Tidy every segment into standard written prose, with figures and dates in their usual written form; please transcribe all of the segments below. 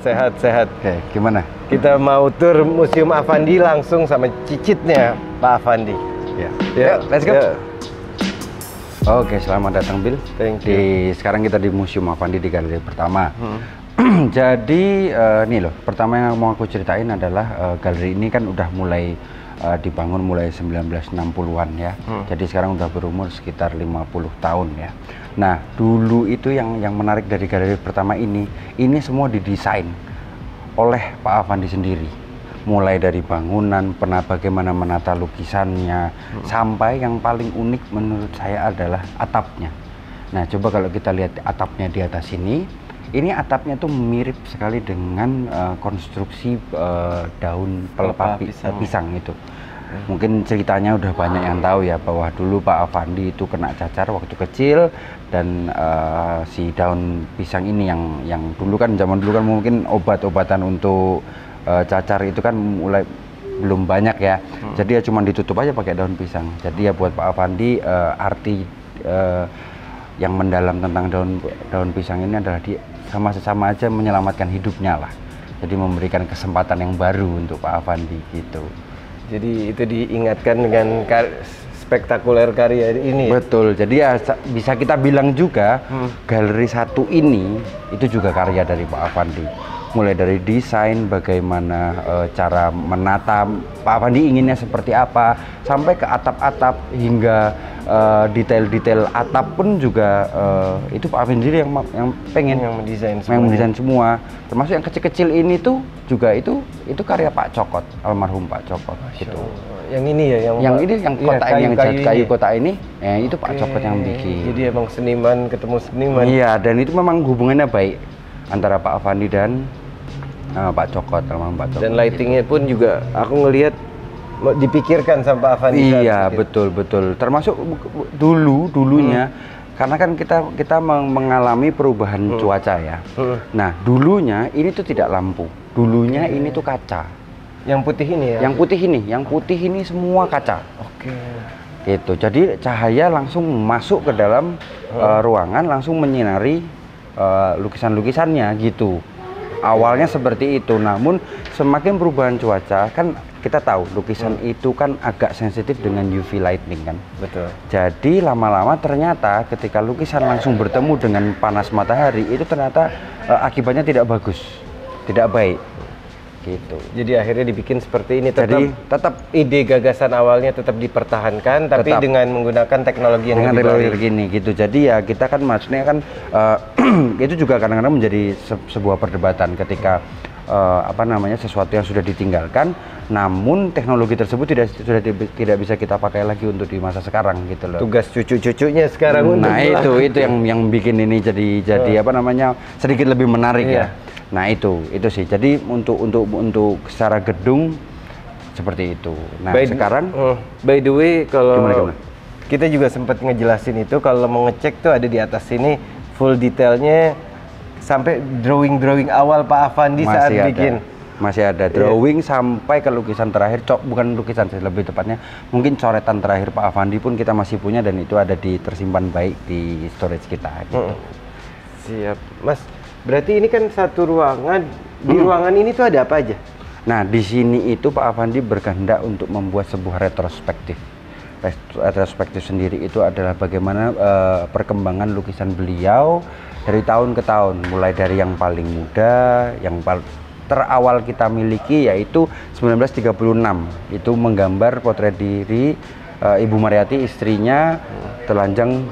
sehat-sehat. Oke, gimana? Kita mau tur Museum Affandi langsung sama cicitnya Pak Affandi. Ya. Ya, Let's go. ya. Oke, selamat datang Bill. Thank you. Sekarang kita di Museum Affandi di galeri pertama. Jadi nih loh, pertama yang mau aku ceritain adalah galeri ini kan udah mulai dibangun mulai 1960-an ya. Jadi sekarang udah berumur sekitar 50 tahun ya. Nah, dulu itu yang menarik dari galeri pertama ini semua didesain oleh Pak Affandi sendiri. Mulai dari bangunan, bagaimana menata lukisannya, sampai yang paling unik menurut saya adalah atapnya. Nah, coba kalau kita lihat atapnya di atas ini atapnya tuh mirip sekali dengan konstruksi daun pelepah pisang itu. Mungkin ceritanya udah banyak yang tahu ya, bahwa dulu Pak Affandi itu kena cacar waktu kecil, dan si daun pisang ini yang dulu kan, zaman dulu kan mungkin obat-obatan untuk cacar itu kan mulai belum banyak ya. Jadi ya cuma ditutup aja pakai daun pisang. Jadi ya buat Pak Affandi arti yang mendalam tentang daun pisang ini adalah sama aja menyelamatkan hidupnya lah. Jadi memberikan kesempatan yang baru untuk Pak Affandi gitu. Jadi itu diingatkan dengan spektakuler karya ini. Betul. Jadi ya bisa kita bilang juga galeri satu ini itu juga karya dari Pak Affandi. Mulai dari desain, bagaimana cara menata, Pak Affandi inginnya seperti apa, sampai ke atap-atap hingga detail-detail atap pun juga itu Pak Affandi sendiri yang pengen, yang mendesain semua. Termasuk yang kecil-kecil ini tuh juga itu karya Pak Cokot, almarhum Pak Cokot gitu. Yang ini ya, yang kotak ini, yang kayu kotak ini, itu Pak Cokot yang bikin. Jadi emang seniman ketemu seniman. Iya, dan itu memang hubungannya baik antara Pak Affandi dan Pak Cokot, almarhum Pak Cokot. Dan lightingnya pun juga aku ngelihat dipikirkan sama Pak Affandi. Iya, betul. Termasuk dulunya, karena kan kita mengalami perubahan cuaca ya. Nah, dulunya ini tuh tidak lampu. Dulunya ini tuh kaca. Yang putih ini ya? Yang putih ini semua kaca. Oke. Gitu. Jadi cahaya langsung masuk ke dalam ruangan, langsung menyinari lukisan-lukisannya gitu. Awalnya seperti itu, namun semakin perubahan cuaca kan kita tahu lukisan itu kan agak sensitif dengan UV lighting kan. Betul. Jadi lama-lama ternyata ketika lukisan langsung bertemu dengan panas matahari itu ternyata akibatnya tidak bagus, tidak baik. Gitu. Jadi akhirnya dibikin seperti ini. Tetap ide gagasan awalnya tetap dipertahankan, tapi dengan menggunakan teknologi yang lebih baik gini gitu. Jadi ya kita kan maksudnya kan itu juga kadang-kadang menjadi sebuah perdebatan ketika sesuatu yang sudah ditinggalkan, namun teknologi tersebut sudah tidak bisa kita pakai lagi untuk di masa sekarang gitu loh. Tugas cucu-cucunya sekarang. Nah itu yang bikin ini jadi sedikit lebih menarik ya. Nah itu sih. Jadi untuk secara gedung seperti itu. Nah sekarang by the way, kalau gimana? Kita juga sempat ngejelasin itu, kalau mau ngecek tuh ada di atas sini full detailnya sampai drawing awal Pak Affandi saat bikin. Masih ada drawing sampai ke lukisan terakhir, bukan lukisan sih, lebih tepatnya mungkin coretan terakhir Pak Affandi pun kita masih punya, dan itu ada tersimpan baik di storage kita gitu. Siap, Mas. Berarti ini kan satu ruangan. Di ruangan ini tuh ada apa aja? Nah, di sini itu Pak Affandi berkehendak untuk membuat sebuah retrospektif. Retrospektif sendiri itu adalah bagaimana perkembangan lukisan beliau dari tahun ke tahun, mulai dari yang paling muda, yang terawal kita miliki yaitu 1936. Itu menggambar potret diri Ibu Mariati, istrinya, telanjang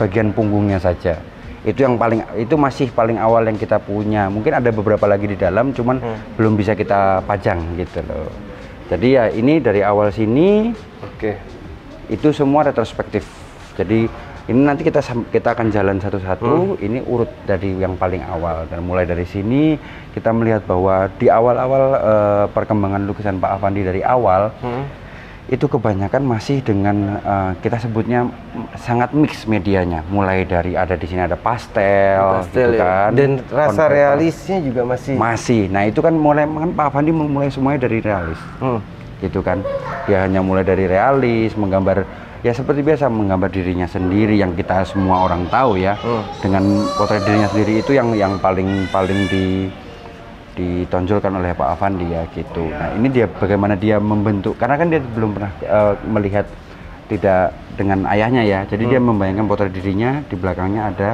bagian punggungnya saja. Itu masih paling awal yang kita punya. Mungkin ada beberapa lagi di dalam, cuman belum bisa kita pajang gitu loh. Jadi ya ini dari awal sini, itu semua retrospektif. Jadi ini nanti kita akan jalan satu-satu. Ini urut dari yang paling awal, dan mulai dari sini kita melihat bahwa di awal-awal perkembangan lukisan Pak Affandi dari awal. Itu kebanyakan masih dengan kita sebutnya sangat mix medianya, mulai dari ada di sini ada pastel gitu kan, dan rasa realisnya juga masih. Nah itu kan Pak Affandi mulai semuanya dari realis, gitu kan. Dia hanya mulai dari realis, menggambar ya seperti biasa, menggambar dirinya sendiri yang kita semua orang tahu ya. Dengan potret dirinya sendiri itu yang paling ditonjolkan oleh Pak Afandi ya gitu. Nah ini dia bagaimana dia membentuk, karena kan dia belum pernah melihat tidak dengan ayahnya ya, jadi dia membayangkan potret dirinya, di belakangnya ada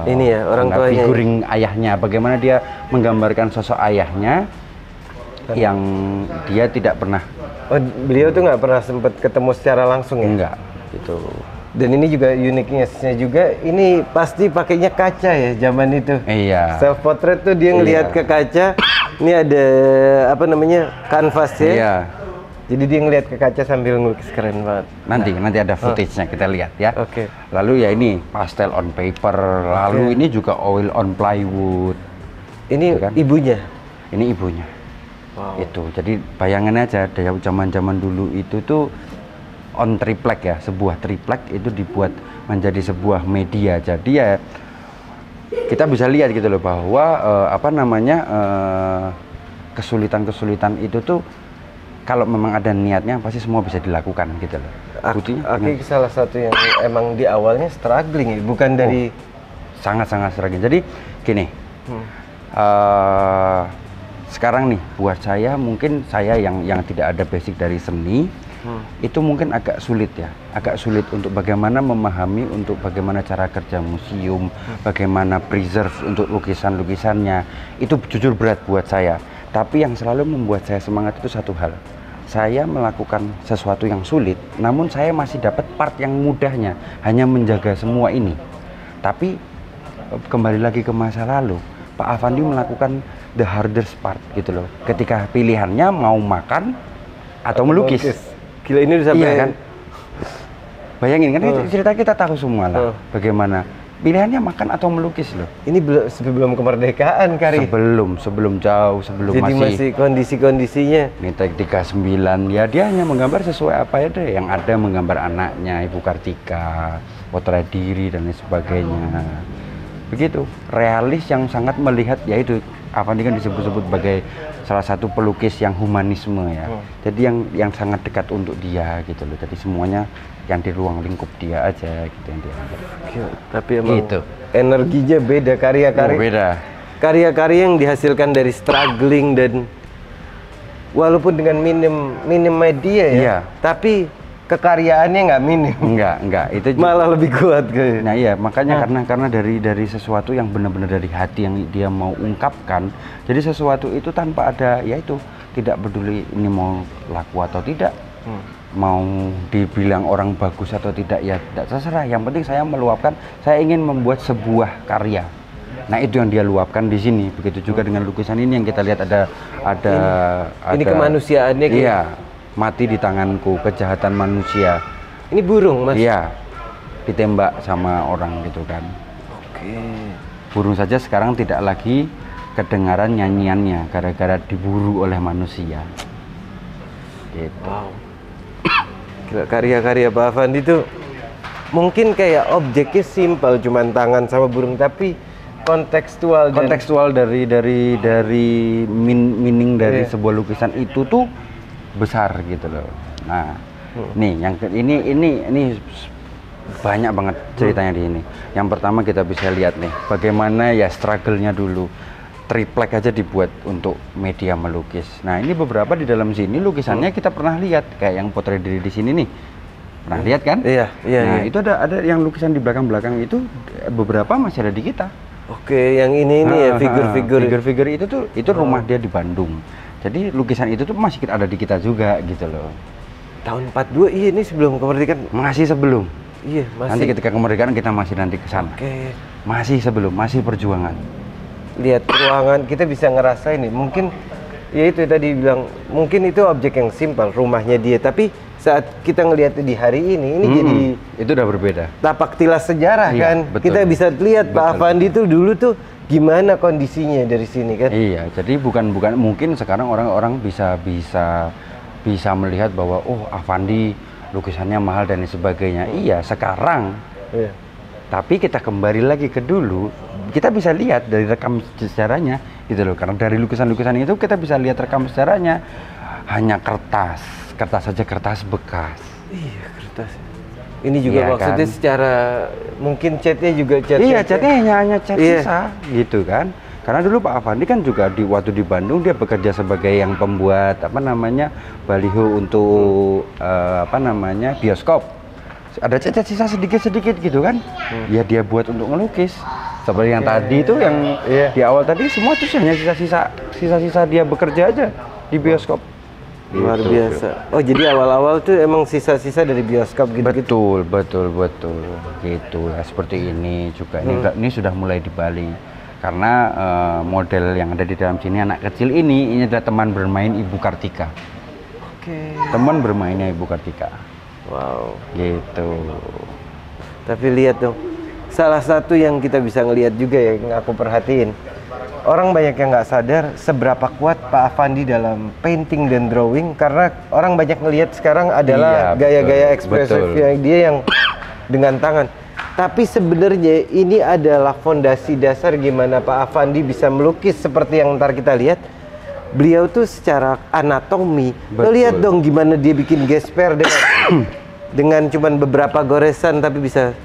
ini ya orang tuanya, figuring ayahnya, bagaimana dia menggambarkan sosok ayahnya yang dia tidak pernah. Oh, beliau tuh nggak pernah sempat ketemu secara langsung ya? Enggak gitu. Dan ini juga uniknya juga, ini pasti pakainya kaca ya zaman itu. Iya. Self portrait tuh dia ngelihat ke kaca. Ini ada apa namanya, kanvas ya. Iya. Jadi dia ngelihat ke kaca sambil ngelukis, keren banget. Nanti ada footage-nya kita lihat ya. Oke. Lalu ya ini pastel on paper, lalu ini juga oil on plywood. Ini kan? ibunya. Ini ibunya. Wow. Itu. Jadi bayangan aja dari zaman-zaman dulu itu tuh on triplek ya, sebuah triplek itu dibuat menjadi sebuah media. Jadi ya kita bisa lihat gitu loh bahwa kesulitan-kesulitan itu tuh kalau memang ada niatnya pasti semua bisa dilakukan gitu loh. Aki salah satu yang emang di awalnya struggling ya, bukan dari sangat-sangat struggling. Jadi gini, sekarang nih buat saya, mungkin saya yang tidak ada basic dari seni, itu mungkin agak sulit ya, agak sulit untuk bagaimana memahami untuk bagaimana cara kerja museum, bagaimana preserve untuk lukisan-lukisannya. Itu jujur berat buat saya. Tapi yang selalu membuat saya semangat itu satu hal. Saya melakukan sesuatu yang sulit, namun saya masih dapat part yang mudahnya, hanya menjaga semua ini. Tapi kembali lagi ke masa lalu, Pak Afandi melakukan the hardest part gitu loh. Ketika pilihannya mau makan atau melukis. Gila, ini udah sampai iya kan? Bayangin kan cerita kita tahu semua lah bagaimana pilihannya makan atau melukis loh. Ini sebelum kemerdekaan kali. Sebelum jauh, sebelum jadi masih kondisi-kondisinya. Ini 39 ya, dia hanya menggambar sesuai apa ya deh yang ada, menggambar anaknya, Ibu Kartika, potret diri dan lain sebagainya. Begitu, realis yang sangat melihat, yaitu Afandi kan disebut-sebut sebagai salah satu pelukis yang humanisme ya. Jadi yang sangat dekat untuk dia gitu loh. Jadi semuanya yang di ruang lingkup dia aja gitu yang dia anggap. Tapi emang gitu. Energinya beda, karya-karya. Beda. Karya-karya yang dihasilkan dari struggling dan walaupun dengan minim media ya. Iya. Tapi kekaryaannya nggak minim. Enggak, itu malah lebih kuat kayaknya. Nah iya, makanya karena dari sesuatu yang benar-benar dari hati yang dia mau ungkapkan. Jadi sesuatu itu tanpa ada, yaitu tidak peduli ini mau laku atau tidak, mau dibilang orang bagus atau tidak, ya tidak terserah. Yang penting saya meluapkan, saya ingin membuat sebuah karya. Nah itu yang dia luapkan di sini. Begitu juga dengan lukisan ini yang kita lihat ada ini kemanusiaannya gitu. Iya. Mati di tanganku, kejahatan manusia. Ini burung, Mas? Iya, ditembak sama orang gitu kan. Oke. Burung saja sekarang tidak lagi kedengaran nyanyiannya gara-gara diburu oleh manusia. Gitu. Wow. Karya-karya Pak Afandi itu mungkin kayak objeknya simpel, cuman tangan sama burung, tapi kontekstual dari meaning dari sebuah lukisan itu tuh besar gitu loh. Nah, nih yang ini banyak banget ceritanya di ini. Yang pertama kita bisa lihat nih bagaimana ya struggle-nya dulu. Triplek aja dibuat untuk media melukis. Nah, ini beberapa di dalam sini lukisannya kita pernah lihat, kayak yang potret diri di sini nih. Pernah lihat kan? Iya. Nah, itu ada yang lukisan di belakang-belakang itu beberapa masih ada di kita. Oke, yang ini ya figur-figur itu rumah dia di Bandung. Jadi lukisan itu tuh masih ada di kita juga gitu loh. Tahun 42, iya ini sebelum kemerdekaan. Masih sebelum. Iya, masih. Nanti ketika kemerdekaan kita masih nanti ke sana. Oke. Masih sebelum, masih perjuangan. Lihat ruangan, kita bisa ngerasain nih. Mungkin ya itu tadi bilang, mungkin itu objek yang simpel, rumahnya dia, tapi saat kita ngelihat di hari ini jadi itu udah berbeda. Tapak tilas sejarah kan. Betul. Kita bisa lihat Pak Afandi tuh dulu tuh gimana kondisinya dari sini kan? Iya, jadi bukan mungkin sekarang orang-orang bisa melihat bahwa oh Afandi lukisannya mahal dan sebagainya. Iya, sekarang. Iya. Tapi kita kembali lagi ke dulu, kita bisa lihat dari rekam sejarahnya gitu loh. Karena dari lukisan-lukisan itu kita bisa lihat rekam sejarahnya hanya kertas saja, kertas bekas. Iya, kertas. Ini juga iya, maksudnya kan? Secara mungkin catnya juga cat. Iya, catnya hanya cat sisa gitu kan. Karena dulu Pak Afandi kan juga waktu di Bandung dia bekerja sebagai yang pembuat apa namanya baliho untuk apa namanya bioskop. Ada sisa sedikit-sedikit gitu kan? Ya dia buat untuk ngelukis. Seperti yang tadi itu yang di awal tadi semua itu hanya sisa-sisa dia bekerja aja di bioskop. Luar biasa. Oh, jadi awal-awal tuh emang sisa-sisa dari bioskop gitu. Betul. Gitu ya, seperti ini juga. Ini sudah mulai di Bali. Karena model yang ada di dalam sini anak kecil ini adalah teman bermain Ibu Kartika. Oke. Teman bermainnya Ibu Kartika. Wow. Gitu. Tapi lihat dong. Salah satu yang kita bisa ngelihat juga ya, yang aku perhatiin. Orang banyak yang nggak sadar seberapa kuat Pak Afandi dalam painting dan drawing, karena orang banyak ngelihat sekarang adalah gaya-gaya ekspresifnya dia yang dengan tangan. Tapi sebenarnya ini adalah fondasi dasar gimana Pak Afandi bisa melukis seperti yang ntar kita lihat. Beliau tuh secara anatomi, lo lihat dong gimana dia bikin gesper dengan cuman beberapa goresan tapi bisa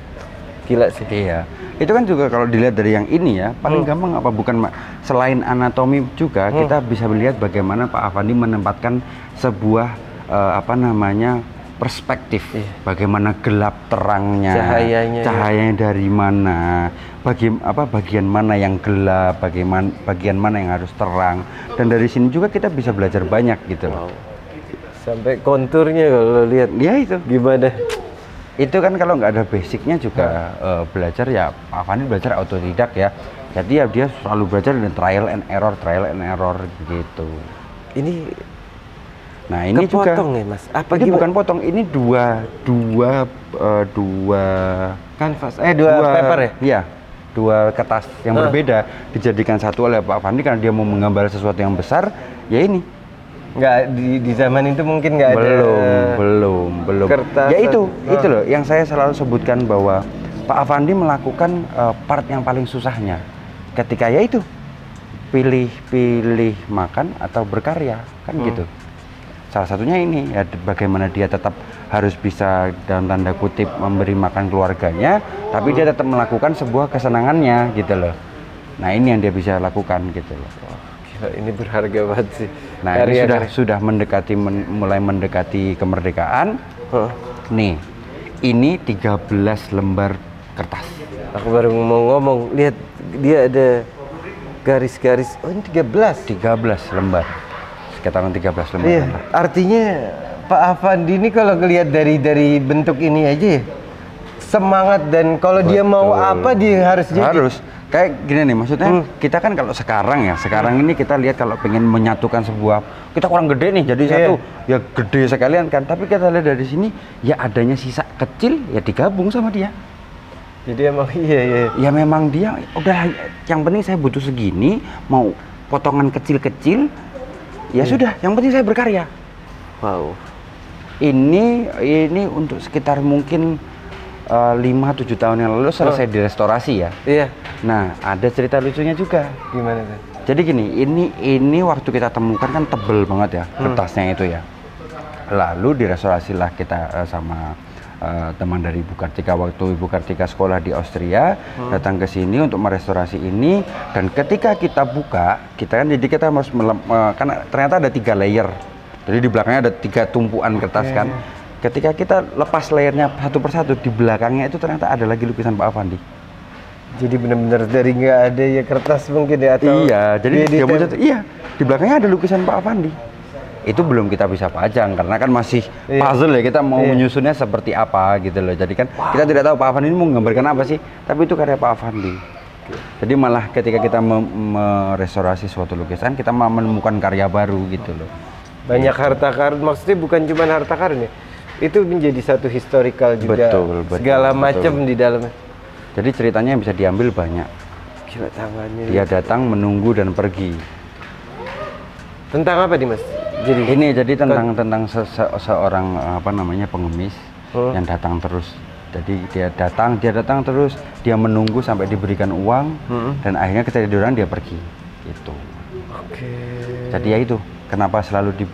gila sih. Iya. Itu kan juga kalau dilihat dari yang ini ya, paling gampang apa bukan selain anatomi juga kita bisa melihat bagaimana Pak Afandi menempatkan sebuah apa namanya perspektif, bagaimana gelap terangnya, cahayanya dari mana, bagian mana yang gelap, bagian mana yang harus terang, dan dari sini juga kita bisa belajar banyak gitu loh. Sampai konturnya kalau lihat, ya itu gimana? Itu kan kalau nggak ada basicnya juga belajar ya, Pak Afandi belajar autodidak ya. Jadi ya dia selalu belajar dengan trial and error gitu. Ini, nah ini juga potong ya Mas? Apa ini gimana? bukan potong, ini dua kanvas, dua paper ya? Iya, dua kertas yang berbeda dijadikan satu oleh Pak Afandi karena dia mau menggambar sesuatu yang besar. Ya ini. Nggak di zaman itu mungkin nggak ada belum kertas. Ya itu loh yang saya selalu sebutkan bahwa Pak Afandi melakukan part yang paling susahnya ketika yaitu pilih makan atau berkarya kan gitu. Salah satunya ini ya, bagaimana dia tetap harus bisa dalam tanda kutip memberi makan keluarganya, tapi dia tetap melakukan sebuah kesenangannya gitu loh. Nah ini yang dia bisa lakukan gitu loh. Ini berharga banget sih. Nah ini sudah mulai mendekati kemerdekaan. Nih, ini 13 lembar kertas. Aku baru mau ngomong, lihat dia ada garis-garis. Oh ini 13 lembar. Sekitaran 13 lembar. Iya, artinya Pak Afandi ini kalau ngelihat dari bentuk ini aja ya, semangat, dan kalau dia mau apa dia harus jadi. Harus. Kayak gini nih maksudnya, kita kan kalau sekarang ini kita lihat kalau pengen menyatukan sebuah, kita kurang gede nih jadi satu, ya gede sekalian kan, tapi kita lihat dari sini ya adanya sisa kecil ya digabung sama dia. Jadi emang ya memang dia udah, yang penting saya butuh segini, mau potongan kecil-kecil ya sudah, yang penting saya berkarya. Wow. Ini untuk sekitar mungkin 5-7 tahun yang lalu selesai direstorasi ya. Iya. Nah, ada cerita lucunya juga. Gimana tuh? Jadi gini, ini waktu kita temukan kan tebel banget ya kertasnya itu ya. Lalu direstorasilah kita sama teman dari Ibu Kartika, waktu Ibu Kartika sekolah di Austria, datang ke sini untuk merestorasi ini. Dan ketika kita buka, kita harus karena ternyata ada 3 layer. Jadi di belakangnya ada 3 tumpuan kertas kan. Ketika kita lepas layernya satu persatu, di belakangnya itu ternyata ada lagi lukisan Pak Afandi. Jadi benar-benar dari nggak ada ya kertas mungkin ya, atau iya, jadi di belakangnya ada lukisan Pak Afandi. Itu belum kita bisa pajang karena kan masih puzzle ya, kita mau menyusunnya seperti apa gitu loh. Jadi kan kita tidak tahu Pak Afandi ini mau menggambarkan apa sih, tapi itu karya Pak Afandi. Jadi malah ketika kita merestorasi suatu lukisan, kita malah menemukan karya baru gitu loh. Banyak harta karun, maksudnya bukan cuma harta karun ya, itu menjadi satu historical juga. Betul, segala macam di dalamnya. Jadi ceritanya yang bisa diambil banyak. Gila tangannya. Dia datang, menunggu dan pergi. Tentang apa nih Mas? Jadi tentang seorang apa namanya pengemis yang datang terus. Jadi dia datang terus, dia menunggu sampai diberikan uang dan akhirnya ketika dia pergi. Itu. Oke. Jadi ya itu. kenapa selalu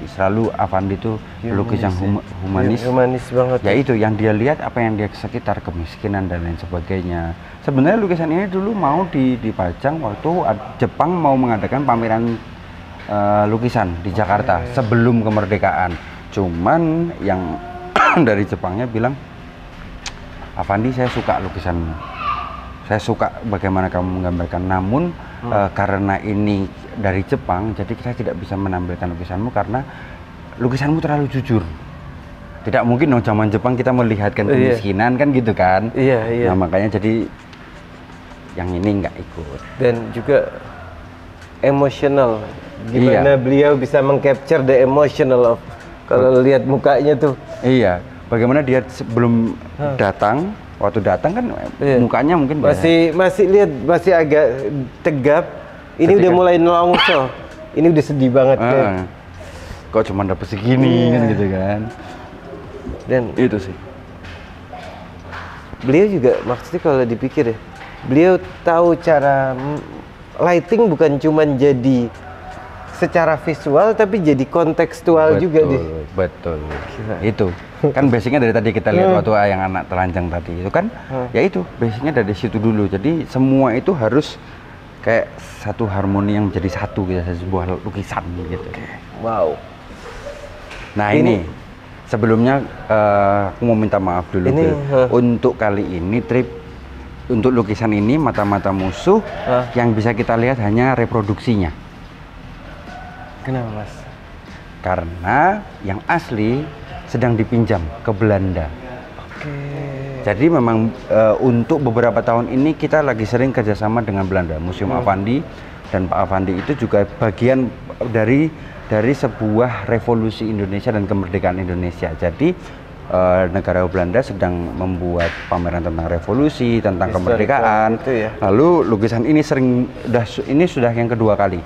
selalu Affandi itu lukis yang humanis. Humanis banget. Ya itu yang dia lihat, apa yang dia sekitar, kemiskinan dan lain sebagainya. Sebenarnya lukisan ini dulu mau dipajang waktu Jepang mau mengadakan pameran lukisan di Jakarta sebelum kemerdekaan. Cuman yang dari Jepangnya bilang, Affandi, saya suka lukisanmu, saya suka bagaimana kamu menggambarkan, namun karena ini dari Jepang, jadi saya tidak bisa menampilkan lukisanmu karena lukisanmu terlalu jujur. Tidak mungkin dong zaman Jepang kita melihatkan kemiskinan kan gitu kan. Nah makanya jadi yang ini nggak ikut. Dan juga emosional, gimana beliau bisa mengcapture the emotional of, kalau lihat mukanya tuh. Iya, bagaimana dia sebelum datang, waktu datang kan mukanya mungkin masih lihat masih agak tegap. Ini udah mulai nelongso. Ini udah sedih banget kan. Kok cuma dapet segini kan gitu kan. Dan itu sih. Beliau juga maksudnya kalau dipikir ya, beliau tahu cara lighting bukan cuma jadi secara visual tapi jadi kontekstual juga deh. Betul. Itu kan basicnya dari tadi kita lihat waktu yang anak telanjang tadi itu kan, ya itu basicnya dari situ dulu. Jadi semua itu harus kayak satu harmoni yang jadi satu gitu, sebuah lukisan gitu. Wow. Nah ini sebelumnya aku mau minta maaf dulu untuk kali ini trip untuk lukisan ini Mata-Mata Musuh yang bisa kita lihat hanya reproduksinya. Kenapa Mas? Karena yang asli sedang dipinjam ke Belanda. Jadi memang untuk beberapa tahun ini kita lagi sering kerjasama dengan Belanda. Museum Affandi dan Pak Affandi itu juga bagian dari sebuah revolusi Indonesia dan kemerdekaan Indonesia. Jadi negara Belanda sedang membuat pameran tentang revolusi, tentang kemerdekaan. Lalu lukisan ini ini sudah yang kedua kali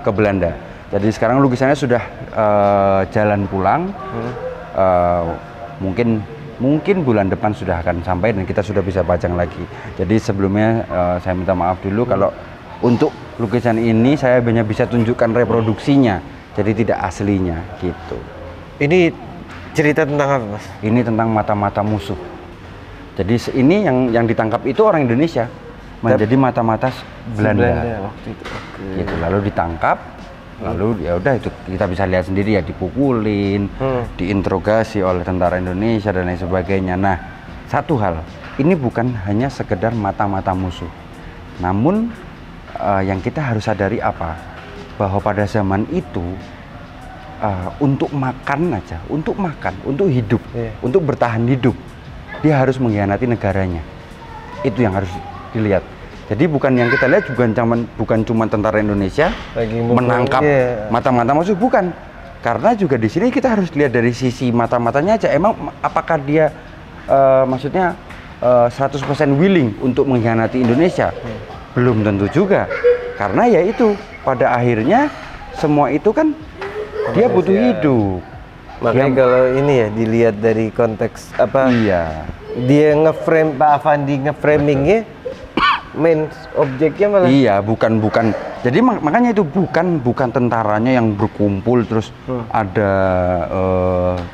ke Belanda. Jadi sekarang lukisannya sudah jalan pulang. Mungkin bulan depan sudah akan sampai dan kita sudah bisa pajang lagi. Jadi sebelumnya saya minta maaf dulu kalau untuk lukisan ini saya hanya bisa tunjukkan reproduksinya, jadi tidak aslinya gitu. Ini cerita tentang apa Mas? Ini tentang Mata-Mata Musuh. Jadi ini yang ditangkap itu orang Indonesia menjadi mata-mata Belanda. Waktu itu. Gitu, lalu ditangkap. Lalu ya udah itu kita bisa lihat sendiri ya, dipukulin, diinterogasi oleh tentara Indonesia dan lain sebagainya. Nah, satu hal, ini bukan hanya sekedar mata-mata musuh. Namun yang kita harus sadari apa? Bahwa pada zaman itu untuk makan aja, untuk hidup, untuk bertahan hidup, dia harus mengkhianati negaranya. Itu yang harus dilihat. Jadi bukan yang kita lihat bukan cuma tentara Indonesia menangkap mata-mata musuh, bukan. Karena juga di sini kita harus lihat dari sisi mata-matanya aja. Emang apakah dia maksudnya 100% willing untuk mengkhianati Indonesia? Belum tentu juga. Karena ya itu pada akhirnya semua itu kan dia butuh hidup. Makanya kalau ini ya dilihat dari konteks apa? Iya. Dia ngeframe Pak Affandi ngeframingnya. Main objeknya malah bukan jadi makanya itu bukan tentaranya yang berkumpul terus ada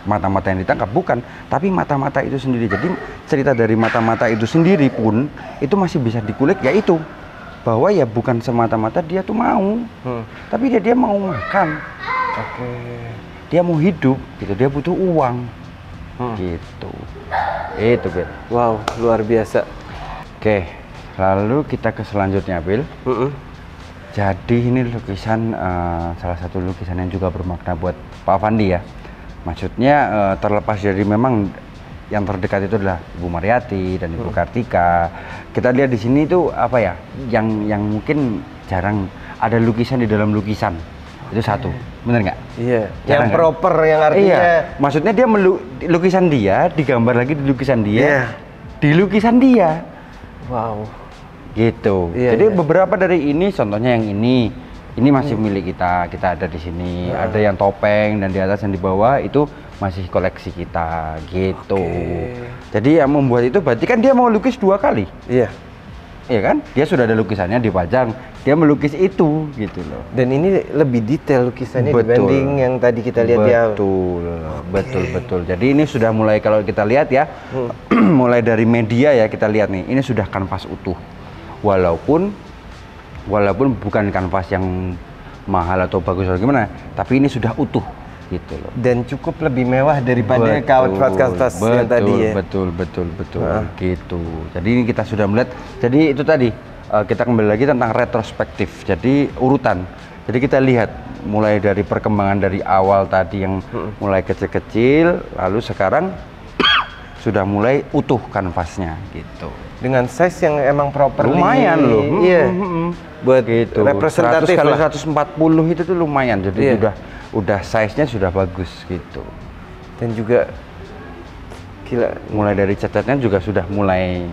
mata-mata yang ditangkap, bukan, tapi mata-mata itu sendiri. Jadi cerita dari mata-mata itu sendiri pun itu masih bisa dikulik, yaitu bahwa ya bukan semata-mata dia tuh mau tapi dia mau makan, dia mau hidup gitu, dia butuh uang gitu. Itu Bill. Wow, luar biasa. Oke. Lalu kita ke selanjutnya, Bill. Jadi ini lukisan salah satu lukisan yang juga bermakna buat Pak Affandi ya. Maksudnya terlepas dari memang yang terdekat itu adalah Ibu Mariati dan Ibu Kartika. Kita lihat di sini itu apa ya? Yang mungkin jarang ada lukisan di dalam lukisan. Itu satu, bener nggak? Iya. Jarang, yang proper, kan? Yang artinya. Iya. Maksudnya dia lukisan dia digambar lagi di lukisan dia, di lukisan dia. Wow. Gitu. Jadi beberapa dari ini, contohnya yang ini masih milik kita ada di sini. Ada yang topeng dan di atas yang di bawah itu masih koleksi kita gitu. Jadi yang membuat itu berarti kan dia mau lukis 2 kali. Iya. ya kan? Dia sudah ada lukisannya dipajang, dia melukis itu gitu loh. Dan ini lebih detail lukisannya Betul. dibanding yang tadi kita lihat di awal. Betul. Jadi ini sudah mulai, kalau kita lihat ya, mulai dari media ya kita lihat nih, ini sudah kanvas utuh. Walaupun bukan kanvas yang mahal atau bagus atau gimana, tapi ini sudah utuh gitu loh. Dan cukup lebih mewah daripada kanvas yang tadi ya. Betul. Gitu. Jadi ini kita sudah melihat. Jadi itu tadi kita kembali lagi tentang retrospektif. Jadi urutan. Jadi kita lihat mulai dari perkembangan dari awal tadi yang mulai kecil-kecil, lalu sekarang sudah mulai utuh kanvasnya gitu. Dengan size yang emang proper. Lumayan loh. Iya. Buat gitu. Representatif 100 kali lah. 140 itu tuh lumayan. Jadi udah size-nya sudah bagus gitu. Dan juga gila, mulai dari catnya juga sudah mulai.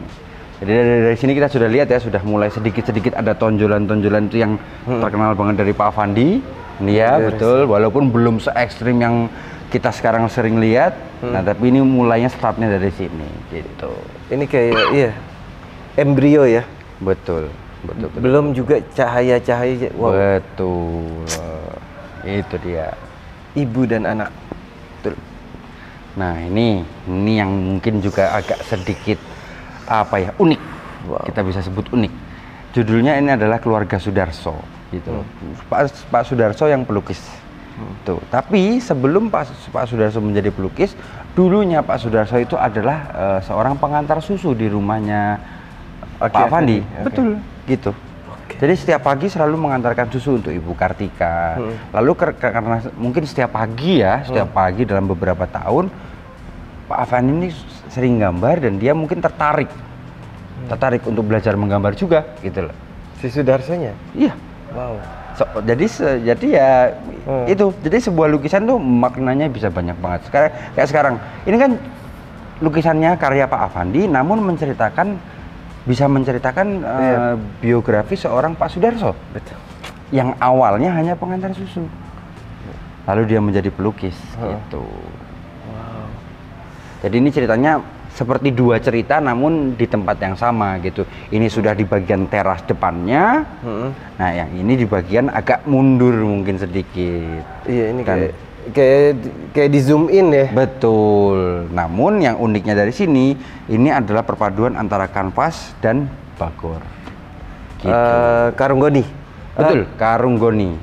Jadi dari sini kita sudah lihat ya, sudah mulai sedikit-sedikit ada tonjolan-tonjolan itu yang terkenal banget dari Pak Afandi. Ya, betul. Walaupun belum se ekstrim yang kita sekarang sering lihat. Nah, tapi ini mulainya startnya dari sini gitu. Ini kayak embrio ya. Betul. Belum juga cahaya-cahaya. Wow. Betul. Itu dia. Ibu dan anak. Betul. Nah, ini yang mungkin juga agak sedikit unik. Wow. Kita bisa sebut unik. Judulnya ini adalah Keluarga Sudarso gitu. Pak Sudarso yang pelukis. Tuh. Tapi sebelum Pak Sudarso menjadi pelukis, dulunya Pak Sudarso itu adalah seorang pengantar susu di rumahnya Pak Afandi. Betul, gitu. Jadi setiap pagi selalu mengantarkan susu untuk Ibu Kartika. Lalu karena mungkin setiap pagi dalam beberapa tahun Pak Afandi ini sering gambar dan dia mungkin tertarik untuk belajar menggambar juga gitu loh. Si Sudarsonya? Iya. Wow. Jadi ya itu. Jadi sebuah lukisan tuh maknanya bisa banyak banget. Kayak sekarang ini kan lukisannya karya Pak Afandi, namun bisa menceritakan biografi seorang Pak Sudarso. Betul. Yang awalnya hanya pengantar susu, lalu dia menjadi pelukis gitu. Wow. Jadi ini ceritanya seperti dua cerita namun di tempat yang sama gitu. Ini sudah di bagian teras depannya. Nah, yang ini di bagian agak mundur mungkin sedikit. Iya, ini kayak di zoom in ya. Betul. Namun yang uniknya dari sini, ini adalah perpaduan antara kanvas dan bagor. Gitu. Karung goni. Betul, karung goni.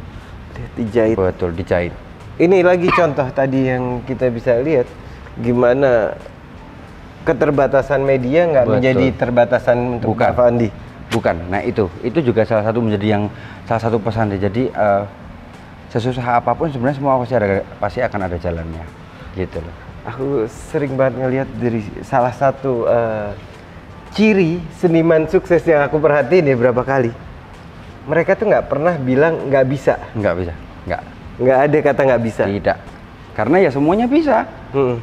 Dijahit. Betul, dijahit. Ini lagi contoh tadi yang kita bisa lihat gimana keterbatasan media nggak menjadi terbatasan untuk Pak Afandi. Bukan. Nah, itu juga salah satu pesan. Jadi sesusah apapun sebenarnya semua pasti akan ada jalannya gitu loh. Aku sering banget ngelihat dari salah satu ciri seniman sukses yang aku perhatiin ya berapa kali, mereka tuh nggak pernah bilang nggak bisa. Nggak ada kata nggak bisa. Tidak, karena ya semuanya bisa.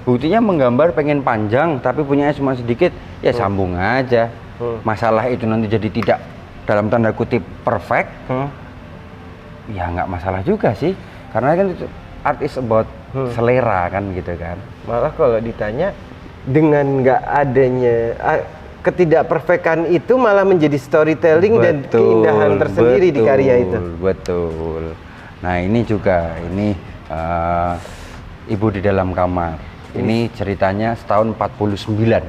Buktinya menggambar pengen panjang tapi punyanya cuma sedikit, ya sambung aja. Masalah itu nanti jadi tidak dalam tanda kutip perfect, ya nggak masalah juga sih, karena kan itu art is about selera kan gitu kan. Malah kalau ditanya dengan nggak adanya ketidakperfekan itu malah menjadi storytelling dan keindahan tersendiri di karya itu. Betul. Nah, ini juga Ibu di Dalam Kamar. Ini ceritanya tahun 49,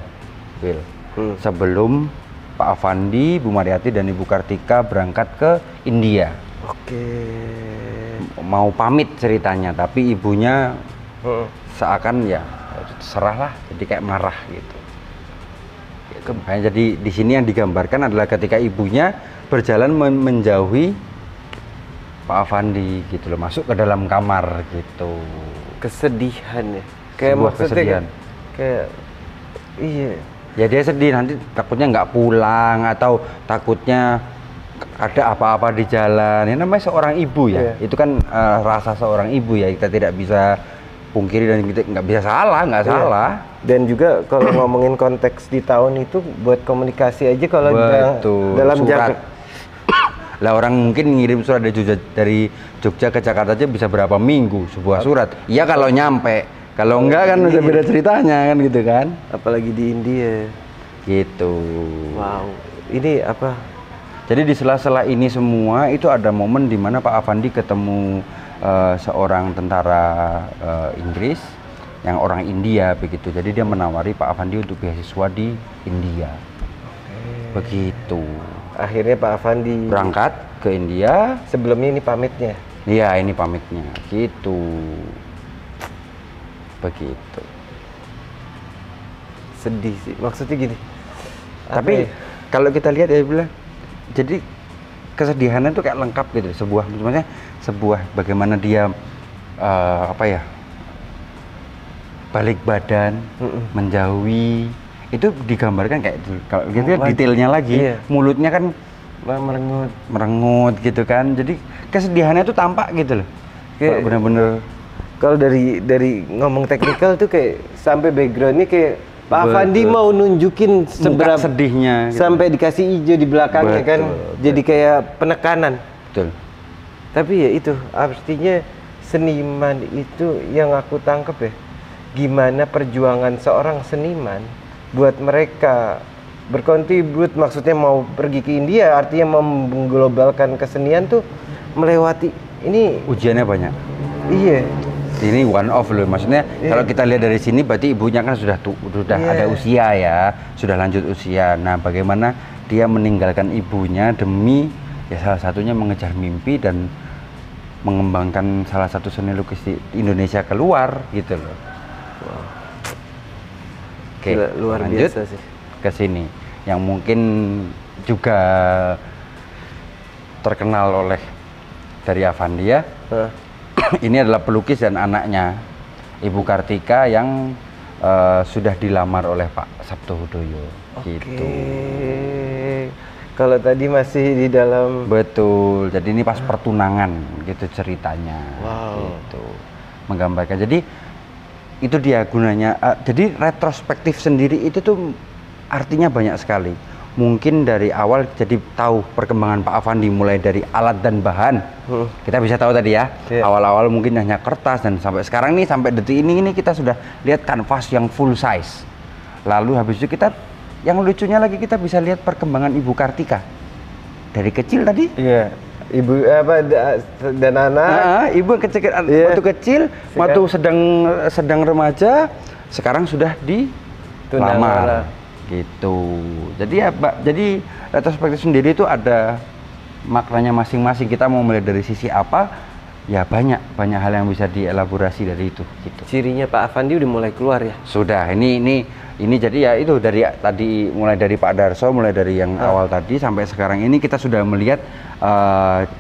Will. Sebelum Pak Afandi, Bu Mariati dan Ibu Kartika berangkat ke India. Oke. Mau pamit ceritanya, tapi ibunya seakan ya serahlah, jadi kayak marah gitu. Makanya jadi di sini yang digambarkan adalah ketika ibunya berjalan menjauhi Pak Afandi gitu loh, masuk ke dalam kamar gitu. Kesedihan ya. Kayak sebuah kesedihan. Kayak iya. Ya dia sedih, nanti takutnya nggak pulang atau takutnya ada apa-apa di jalan. Ini namanya seorang ibu ya. Itu kan rasa seorang ibu ya, kita tidak bisa pungkiri dan kita nggak bisa salah, salah. Dan juga kalau ngomongin konteks di tahun itu buat komunikasi aja kalau dalam surat. Lah orang mungkin ngirim surat dari Jogja ke Jakarta aja bisa berapa minggu sebuah surat. Iya kalau nyampe, kalau enggak kan udah beda ceritanya kan gitu kan. Apalagi di India. Gitu. Wow. Ini apa? Jadi di sela-sela ini semua itu ada momen di mana Pak Afandi ketemu seorang tentara Inggris yang orang India begitu. Jadi dia menawari Pak Afandi untuk beasiswa di India. Begitu. Akhirnya Pak Afandi Berangkat ke India. Sebelumnya ini pamitnya. Iya, ini pamitnya. Gitu. Begitu. Sedih sih. Maksudnya gini. Tapi kalau kita lihat ya bilang, jadi kesedihannya tuh kayak lengkap gitu. Maksudnya sebuah bagaimana dia balik badan, menjauhi, itu digambarkan kayak kalau gitu kan detailnya lagi. Iya. Mulutnya kan merengut gitu kan. Jadi kesedihannya tuh tampak gitu loh. Kayak bener-bener kalau dari ngomong teknikal tuh kayak sampai backgroundnya kayak Pak Afandi mau nunjukin seberapa sedihnya gitu. Sampai dikasih hijau di belakangnya kan. Jadi kayak penekanan. Betul. Tapi ya itu artinya seniman itu yang aku tangkap ya. Gimana perjuangan seorang seniman buat mereka berkontribut, maksudnya mau pergi ke India, artinya mengglobalkan kesenian tuh melewati ini ujiannya banyak. Iya. Ini one off loh, maksudnya kalau kita lihat dari sini berarti ibunya kan sudah ada usia ya, sudah lanjut usia. Nah, bagaimana dia meninggalkan ibunya demi ya salah satunya mengejar mimpi dan mengembangkan salah satu seni lukis di Indonesia keluar gitu loh. Wow. Oke, luar lanjut biasa sih. Ke sini yang mungkin juga terkenal oleh dari Afandi ya. Ini adalah pelukis dan anaknya Ibu Kartika yang sudah dilamar oleh Pak Sabto Hudoyo. Gitu. Kalau tadi masih di dalam. Betul. Jadi ini pas pertunangan gitu ceritanya. Wow. Gitu. Menggambarkan. Jadi itu dia gunanya. Jadi retrospektif sendiri itu tuh artinya banyak sekali. Mungkin dari awal jadi tahu perkembangan Pak Afandi mulai dari alat dan bahan. Kita bisa tahu tadi ya. Awal-awal mungkin hanya kertas dan sampai sekarang nih sampai detik ini kita sudah lihat kanvas yang full size. Lalu habis itu kita yang lucunya lagi kita bisa lihat perkembangan Ibu Kartika. Dari kecil tadi. Iya. Ibu dan anak. Ibu yang kecil waktu kecil, waktu sedang remaja, sekarang sudah dilamar. Gitu. Jadi ya Mbak, jadi retrospektif sendiri itu ada maknanya masing-masing. Kita mau melihat dari sisi apa, ya banyak hal yang bisa dielaborasi dari itu. Gitu. Cirinya Pak Afandi udah mulai keluar ya? Sudah, ini jadi ya itu dari tadi mulai dari Pak Darso, mulai dari yang awal tadi sampai sekarang ini kita sudah melihat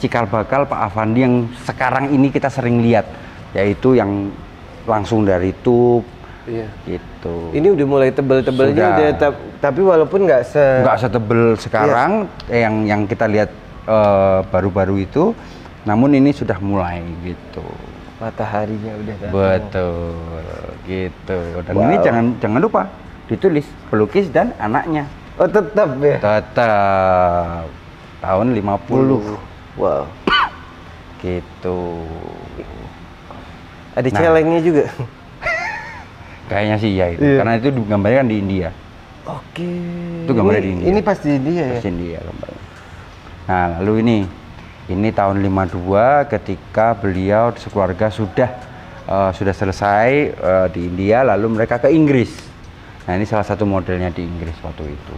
cikal bakal Pak Afandi yang sekarang ini kita sering lihat, yaitu yang langsung dari tube. Iya. Gitu. Ini udah mulai tebel-tebelnya tapi walaupun nggak setebel sekarang yang kita lihat baru-baru itu, namun ini sudah mulai gitu. Mataharinya udah datang. Betul, gitu. Dan ini jangan lupa ditulis pelukis dan anaknya. Oh tetap ya? Tetap tahun 50. Wow. Gitu. Ada celengnya juga. Kayaknya sih ya itu, karena itu gambarnya kan di India. Oke. Itu gambarnya di India. Ini pas di India ya? Pas di India gambarnya. Nah, lalu ini tahun 52 ketika beliau sekeluarga sudah selesai di India, lalu mereka ke Inggris. Nah, ini salah satu modelnya di Inggris waktu itu.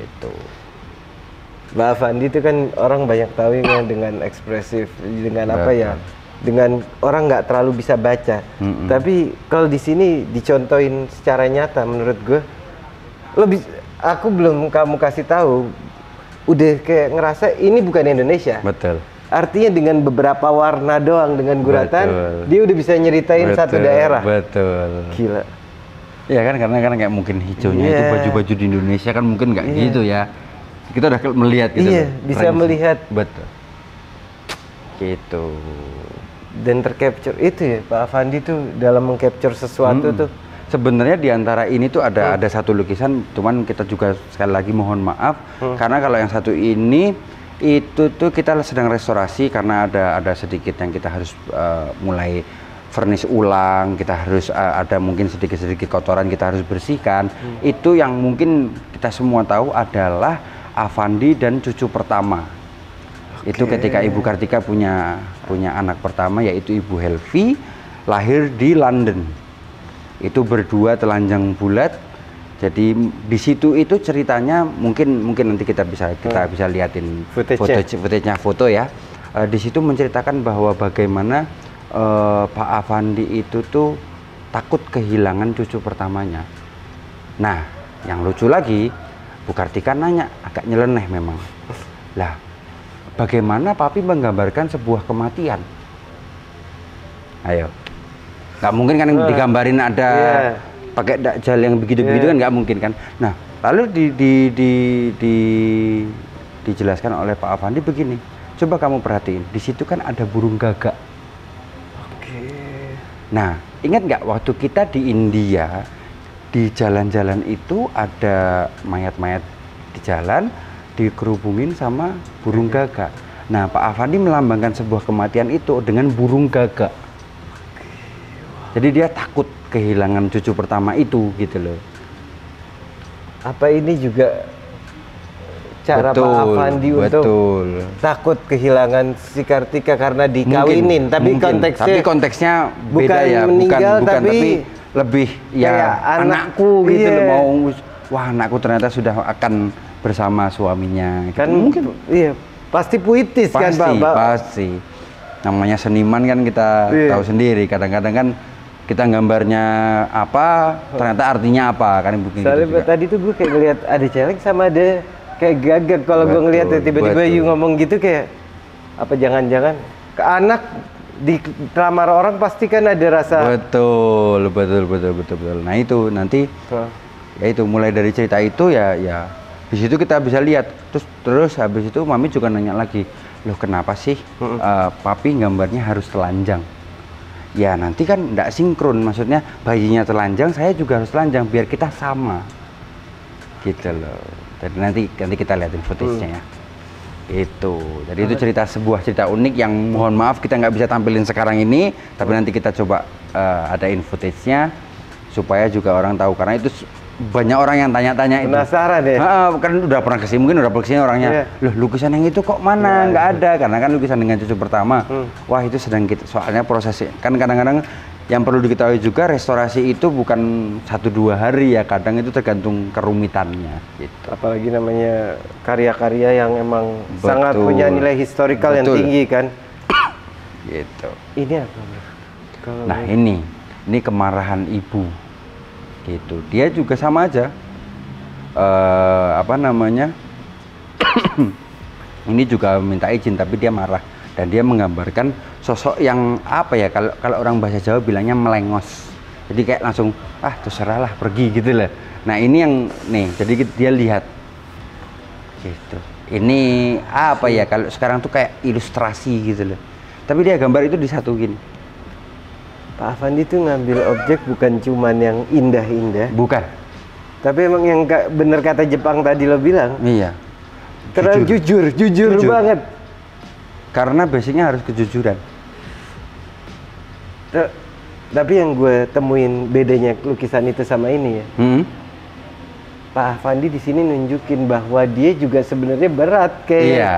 Gitu. Mbak Afandi itu kan orang banyak tahu ya dengan ekspresif, dengan apa ya? Dengan orang nggak terlalu bisa baca, tapi kalau di sini dicontohin secara nyata, menurut gue, aku belum kamu kasih tahu, udah kayak ngerasa ini bukan Indonesia. Betul. Artinya dengan beberapa warna doang, dengan guratan, dia udah bisa nyeritain satu daerah. Betul. Gila. Ya kan karena kayak mungkin hijaunya itu baju-baju di Indonesia kan mungkin nggak gitu ya. Kita udah melihat gitu. Iya, bisa melihat. Betul. Gitu. Dan tercapture itu ya Pak Afandi tuh dalam mengcapture sesuatu tuh. Sebenarnya di antara ini tuh ada satu lukisan, cuman kita juga sekali lagi mohon maaf karena kalau yang satu ini itu tuh kita sedang restorasi karena ada sedikit yang kita harus mulai furnish ulang, kita harus ada mungkin sedikit kotoran kita harus bersihkan. Itu yang mungkin kita semua tahu adalah Avandi dan cucu pertama. Itu ketika Ibu Kartika punya anak pertama, yaitu Ibu Helvi, lahir di London. Itu berdua telanjang bulat. Jadi di situ itu ceritanya mungkin nanti kita bisa liatin footage-nya foto ya. Di situ menceritakan bahwa bagaimana Pak Avandi itu tuh takut kehilangan cucu pertamanya. Nah, yang lucu lagi, Bu Kartika nanya, agak nyeleneh memang. Lah, bagaimana Papi menggambarkan sebuah kematian? Ayo, nggak mungkin kan digambarin ada pakai dakjal yang begitu-begitu kan nggak mungkin kan. Nah, lalu dijelaskan oleh Pak Avandi begini. Coba kamu perhatiin, di situ kan ada burung gagak. Nah, ingat nggak waktu kita di India, di jalan-jalan itu ada mayat-mayat di jalan dikerubungin sama burung gagak. Nah, Pak Avandi melambangkan sebuah kematian itu dengan burung gagak. Jadi dia takut kehilangan cucu pertama itu gitu loh. Apa ini juga cara Pak Avandi untuk takut kehilangan si Kartika karena dikawinin? Tapi konteksnya beda ya, bukan tapi lebih ya anakku gitu loh, mau wah anakku ternyata sudah akan bersama suaminya gitu. Kan mungkin pasti puitis kan Pak? Pasti namanya seniman kan kita tahu sendiri, kadang-kadang kan kita gambarnya apa ternyata artinya apa kan begini. Soalnya tadi tuh gue kayak ngeliat ada celeng sama ada kayak gagak. Kalau gue ngeliat tiba-tiba you ngomong gitu kayak apa jangan-jangan ke anak di lamar orang pasti kan ada rasa. Betul. Nah itu nanti ya itu mulai dari cerita itu ya di situ kita bisa lihat terus habis itu Mami juga nanya lagi, loh kenapa sih Papi gambarnya harus telanjang? Ya nanti kan enggak sinkron, maksudnya bayinya telanjang, saya juga harus telanjang biar kita sama gitu loh. Jadi nanti kita liatin footage-nya ya. Itu jadi itu sebuah cerita unik yang mohon maaf kita nggak bisa tampilin sekarang ini, tapi nanti kita coba adain footage-nya supaya juga orang tahu, karena itu banyak orang yang tanya-tanya itu. Penasaran ya? Kan udah pernah kesini, mungkin udah kesini orangnya. Loh lukisan yang itu kok mana? Nggak ada, karena kan lukisan dengan cucu pertama. Wah itu sedang kita, soalnya prosesnya kan kadang-kadang yang perlu diketahui juga restorasi itu bukan 1-2 hari ya, kadang itu tergantung kerumitannya gitu. Apalagi namanya karya-karya yang emang sangat punya nilai historikal yang tinggi kan. Gitu. Ini apa? Nah ini kemarahan ibu gitu. Dia juga sama aja ini juga minta izin tapi dia marah, dan dia menggambarkan sosok yang apa ya, kalau orang bahasa Jawa bilangnya melengos. Jadi kayak langsung terserahlah pergi gitu lah. Nah ini yang jadi dia lihat gitu. Ini apa ya, kalau sekarang tuh kayak ilustrasi gitu loh. Tapi dia gambar itu disatuin. Pak Avandi tuh ngambil objek bukan cuman yang indah-indah. Bukan. Tapi emang yang bener kata Jepang tadi lo bilang. Iya. Terlalu jujur banget. Karena basicnya harus kejujuran. Tapi yang gue temuin bedanya lukisan itu sama ini ya. Pak Avandi di sini nunjukin bahwa dia juga sebenarnya berat kayak. Iya.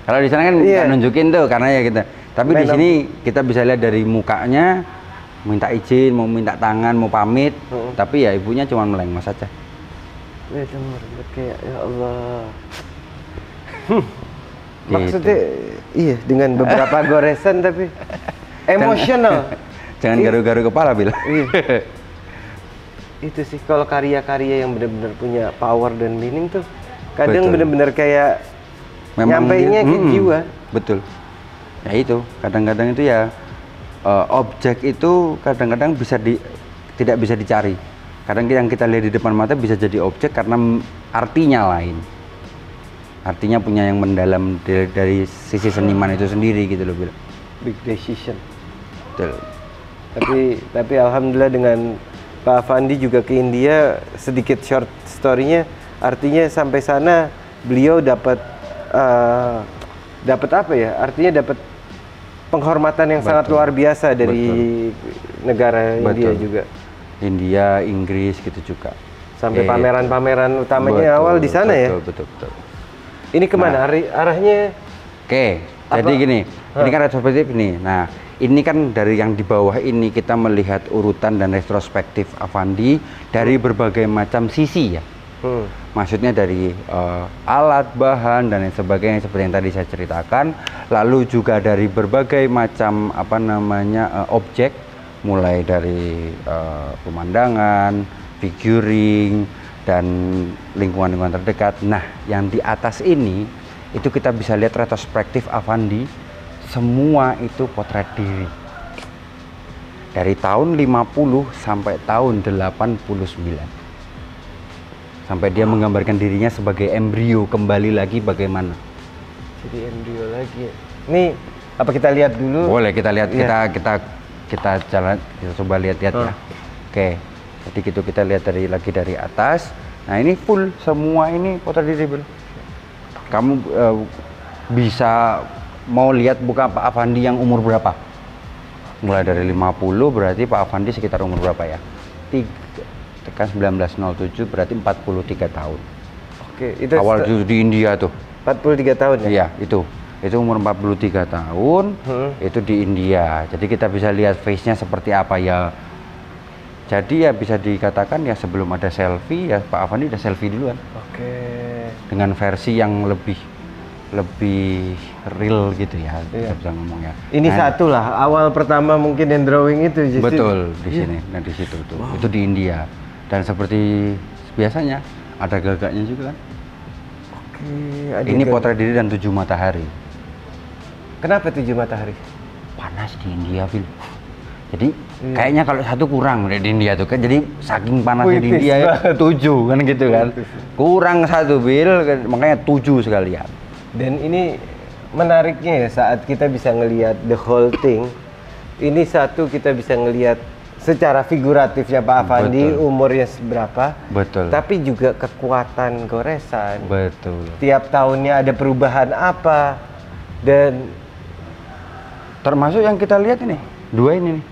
Kalau di sana kan nggak nunjukin tuh karena ya kita. Tapi di sini kita bisa lihat dari mukanya, minta izin, mau minta tangan, mau pamit, tapi ya ibunya cuma melengos saja. Kayak ya Allah. Maksudnya iya dengan beberapa goresan tapi emosional. Jangan garu-garu kepala bilang. Itu sih kalau karya-karya yang benar-benar punya power dan meaning tuh kadang benar-benar kayak nyampainya ke jiwa. Betul. Ya itu kadang-kadang itu ya objek itu kadang-kadang tidak bisa dicari. Kadang yang kita lihat di depan mata bisa jadi objek karena artinya lain. Artinya punya yang mendalam dari sisi seniman itu sendiri gitu loh bilang. Big decision. Betul. Tapi alhamdulillah dengan Pak Avandi juga ke India, sedikit short story-nya, artinya sampai sana beliau dapat apa ya? Artinya dapat penghormatan yang sangat luar biasa dari negara India juga. India, Inggris gitu juga. Sampai pameran-pameran utamanya awal di sana ya. Betul. Ini kemana? Arahnya? Oke, jadi gini, ini kan retrospektif nih. Nah, ini kan dari yang di bawah ini kita melihat urutan dan retrospektif Affandi dari berbagai macam sisi ya. Maksudnya dari alat, bahan dan lain sebagainya seperti yang tadi saya ceritakan. Lalu juga dari berbagai macam apa namanya objek, mulai dari pemandangan, figuring dan lingkungan-lingkungan terdekat. Nah, yang di atas ini itu kita bisa lihat retrospektif Affandi, semua itu potret diri. Dari tahun 50 sampai tahun 89. Sampai dia menggambarkan dirinya sebagai embrio, kembali lagi bagaimana. Jadi embrio lagi ya. Ini apa kita lihat dulu? Boleh kita lihat, kita jalan, kita coba lihat-lihat ya. Oke. Jadi gitu kita lihat lagi dari atas. Nah, ini full semua ini potret diri, Bel. Kamu bisa mau lihat bukan Pak Affandi yang umur berapa? Mulai dari 50 berarti Pak Affandi sekitar umur berapa ya? Tekan 1907 berarti 43 tahun. Oke, itu awal di India tuh. 43 tahun ya? Iya, itu umur 43 tahun. Itu di India. Jadi kita bisa lihat face-nya seperti apa ya. Jadi ya bisa dikatakan ya sebelum ada selfie ya Pak Affandi udah selfie duluan. Oke. Dengan versi yang lebih real gitu ya, kita bisa ngomong ya. Ini satu lah, awal pertama mungkin yang drawing itu. Betul, di sini, nah di situ tuh. Itu di India. Dan seperti biasanya ada gagaknya juga kan. Oke. Ini potret diri dan 7 matahari. Kenapa 7 matahari? Panas di India, Phil. Jadi kayaknya kalau satu kurang di India tuh kan, jadi saking panasnya di India ya 7 kan gitu kan. Kurang satu, Phil, makanya 7 sekalian. Dan ini menariknya ya saat kita bisa ngelihat the whole thing. Ini satu kita bisa ngelihat secara figuratifnya Pak Affandi umurnya seberapa. Betul. Tapi juga kekuatan goresan. Betul. Tiap tahunnya ada perubahan apa. Dan termasuk yang kita lihat ini, 2 ini nih.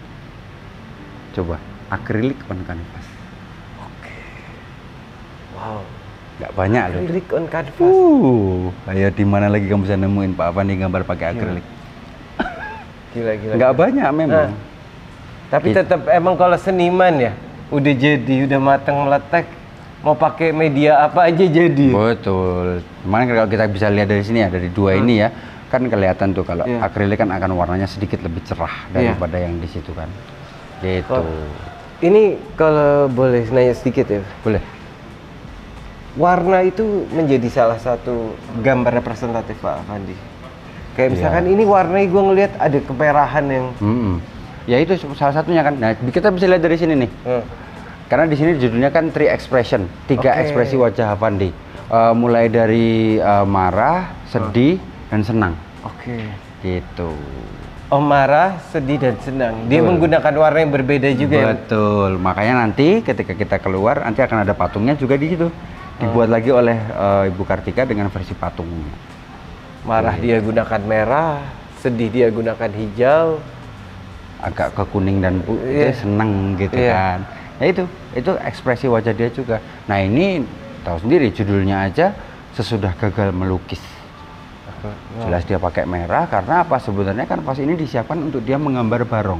Coba, akrilik on canvas. Oke. Wow. Nggak banyak loh. Akrilik on canvas. Ayo di mana lagi kamu bisa nemuin Pak Affandi gambar pakai akrilik? Gila. Nggak banyak memang. Tapi tetap emang kalau seniman ya, udah jadi, udah mateng meletek, mau pakai media apa aja jadi. Betul. Cuman kalau kita bisa lihat dari sini ya, dari 2 ini ya, kan kelihatan tuh kalau akrilik kan akan warnanya sedikit lebih cerah daripada yang di situ kan. Gitu. Ini kalau boleh nanya sedikit ya? Boleh. Warna itu menjadi salah satu gambar representatif Pak Affandi. Kayak misalkan ini warnanya gue ngelihat ada kemerahan yang. Ya itu salah satunya kan. Nah, kita bisa lihat dari sini nih. Karena di sini judulnya kan 3 expression, 3 ekspresi wajah Affandi. Mulai dari marah, sedih, dan senang. Oke. Gitu. Oh, marah, sedih, dan senang. Dia menggunakan warna yang berbeda juga. Betul. Makanya nanti ketika kita keluar, nanti akan ada patungnya juga di situ. Dibuat lagi oleh Ibu Kartika dengan versi patungnya. Marah dia gunakan merah, sedih dia gunakan hijau, agak ke kuning dan putih, seneng gitu kan. Ya itu ekspresi wajah dia juga. Nah, ini tahu sendiri judulnya aja Sesudah Gagal Melukis. Jelas dia pakai merah karena apa? Sebenarnya kan pas ini disiapkan untuk dia menggambar barong.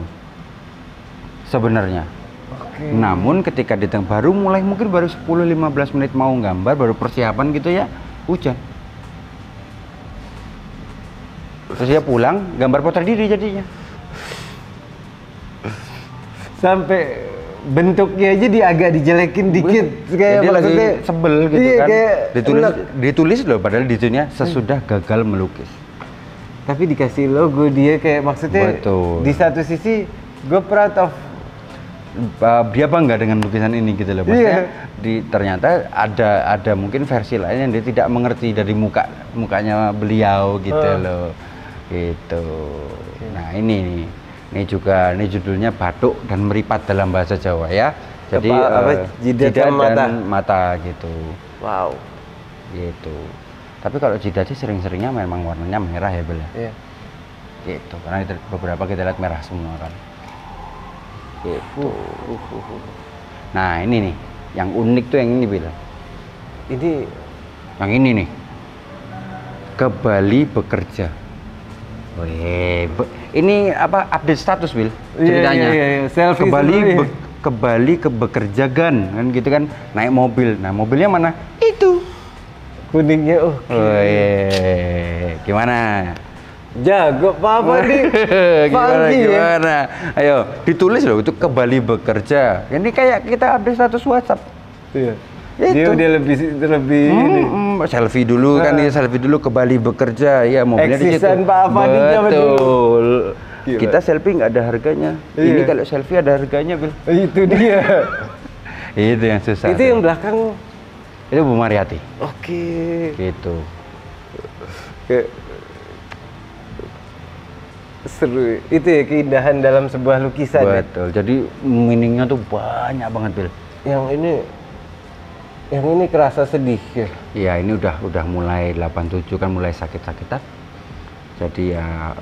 Sebenarnya. Namun ketika di tengah mungkin baru 10-15 menit mau gambar, baru persiapan gitu ya, hujan. Terus dia pulang, gambar potret diri jadinya. Sampai bentuknya aja dia agak dijelekin dikit, kayak dia lagi sebel gitu kan. Ditulis loh, padahal ditulisnya Sesudah Gagal Melukis. Tapi dikasih logo dia kayak maksudnya. Di satu sisi gue proud of dia bangga dengan lukisan ini gitu loh. Maksudnya ternyata ada mungkin versi lain yang dia tidak mengerti dari mukanya beliau gitu loh. Gitu. Nah, ini judulnya Batuk dan Meripat dalam bahasa Jawa ya. Jadi jidat dan mata gitu. Wow. Gitu. Tapi kalau jidat sih sering-seringnya memang warnanya merah ya, Bel. Iya. Gitu. Karena beberapa kita lihat merah semua kan. Gitu. Nah, ini nih, yang unik tuh yang ini, Bil. Ini yang ini nih. ke Bali bekerja. Wih, ini apa update status, Bil? Ceritanya. Selfie Ke Bali, semua, ke Bali ke bekerja kan gitu kan, naik mobil. Nah, mobilnya mana? Itu. Kuningnya, Wih, gimana? jago Pak Afandi. Gimana? Ayo, ditulis loh itu ke Bali bekerja. Ini kayak kita update status WhatsApp. Iya. Ya Dia itu. udah lebih ini. Selfie dulu kan ya, selfie dulu ke Bali bekerja ya, mobilnya di situ. Eksisan Pak Afandi zaman dulu. Betul. Gila. Kita selfie nggak ada harganya. Iya. Ini kalau selfie ada harganya, Bil. Itu dia. Itu yang susah. Itu yang belakang. Itu Bu Mariati. Oke. Gitu. Kayak seru. Itu ya keindahan dalam sebuah lukisan. Ya? Betul. Jadi meaningnya tuh banyak banget, Bil. Yang ini kerasa sedih ya. Iya, ini udah mulai 87 kan, mulai sakit-sakitan. Jadi ya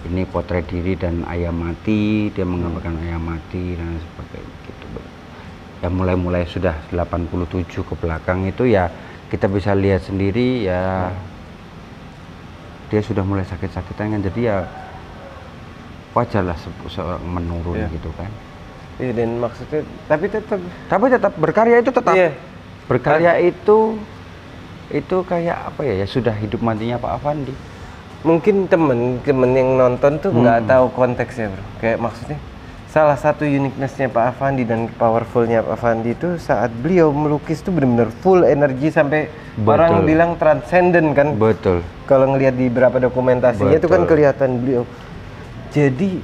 ini potret diri dan ayam mati, dia menggambarkan ayam mati dan sebagainya gitu. Ya mulai sudah 87 ke belakang itu ya kita bisa lihat sendiri ya, dia sudah mulai sakit-sakitan kan, jadi ya wajarlah seorang menurun gitu kan. Iya, dan maksudnya tapi tetap berkarya itu tetap. Iya. Berkarya itu kayak apa ya, sudah hidup matinya Pak Afandi. Mungkin temen yang nonton tuh nggak tahu konteksnya, bro. Kayak maksudnya salah satu uniqueness-nya Pak Afandi dan powerful-nya Pak Afandi itu saat beliau melukis tuh benar-benar full energi sampai orang bilang transcendent kan. Betul. Kalau ngelihat di beberapa dokumentasinya itu kan kelihatan beliau. Jadi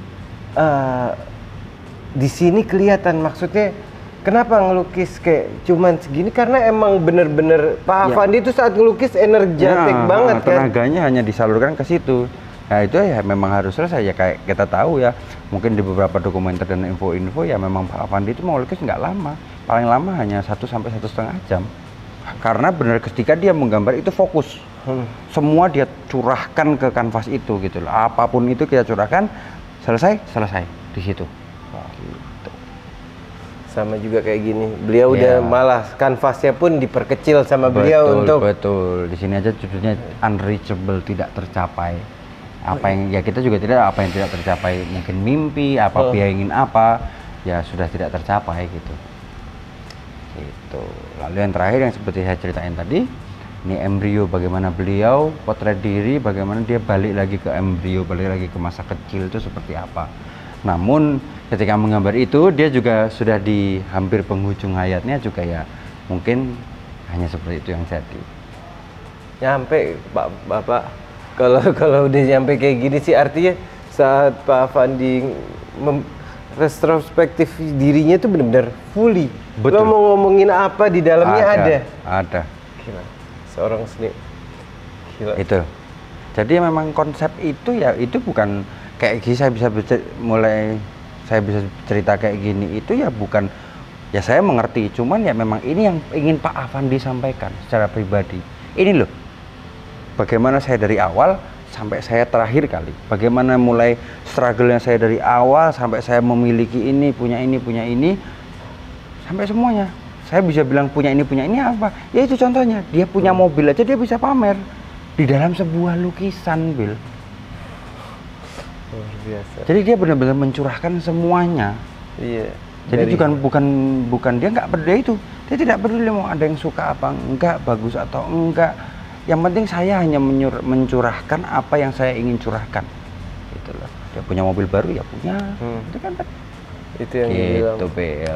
di sini kelihatan, maksudnya kenapa ngelukis kayak cuman segini, karena emang bener-bener Pak Afandi itu saat ngelukis energetik banget kan. Tenaganya hanya disalurkan ke situ. Nah itu ya memang harus selesai ya, kayak kita tahu ya, mungkin di beberapa dokumenter dan info-info ya memang Pak Afandi itu melukis nggak lama, paling lama hanya 1 sampai 1,5 jam. Karena benar ketika dia menggambar itu fokus, semua dia curahkan ke kanvas itu gitu loh. Apapun itu kita curahkan, selesai di situ. Gitu. Sama juga kayak gini, beliau udah malah kanvasnya pun diperkecil sama beliau untuk betul. Di sini aja judulnya unreachable, tidak tercapai. Apa yang ya kita juga tidak, apa yang tidak tercapai, mungkin mimpi apa dia ingin apa ya sudah tidak tercapai gitu. Gitu. Lalu yang terakhir yang seperti saya ceritain tadi, ini embrio, bagaimana beliau potret diri, bagaimana dia balik lagi ke embrio, balik lagi ke masa kecil itu seperti apa. Namun ketika menggambar itu dia juga sudah di hampir penghujung hayatnya juga ya, mungkin hanya seperti itu yang jadi. Nyampe Bapak kalau udah nyampe kayak gini sih artinya saat Pak Afandi retrospektif dirinya tuh benar-benar fully. Lo mau ngomongin apa di dalamnya ada. Gila. Seorang seni. Gila. Itu. Jadi memang konsep itu ya itu bukan kayak gini, saya bisa cerita kayak gini itu ya bukan ya, saya mengerti, cuman ya memang ini yang ingin Pak Afandi sampaikan secara pribadi. Ini loh, bagaimana saya dari awal sampai saya terakhir kali, bagaimana mulai struggle-nya saya dari awal sampai saya memiliki ini, punya ini, sampai semuanya. Saya bisa bilang punya ini apa? Ya itu contohnya, dia punya mobil aja dia bisa pamer di dalam sebuah lukisan, Bil. Luar biasa. Jadi dia benar-benar mencurahkan semuanya. Iya. Jadi bukan dia nggak peduli itu. Dia tidak peduli mau ada yang suka apa enggak, bagus atau enggak. Yang penting saya hanya mencurahkan apa yang saya ingin curahkan. Gitu loh. Dia punya mobil baru ya punya. Itu kan itu yang gitu, bilang.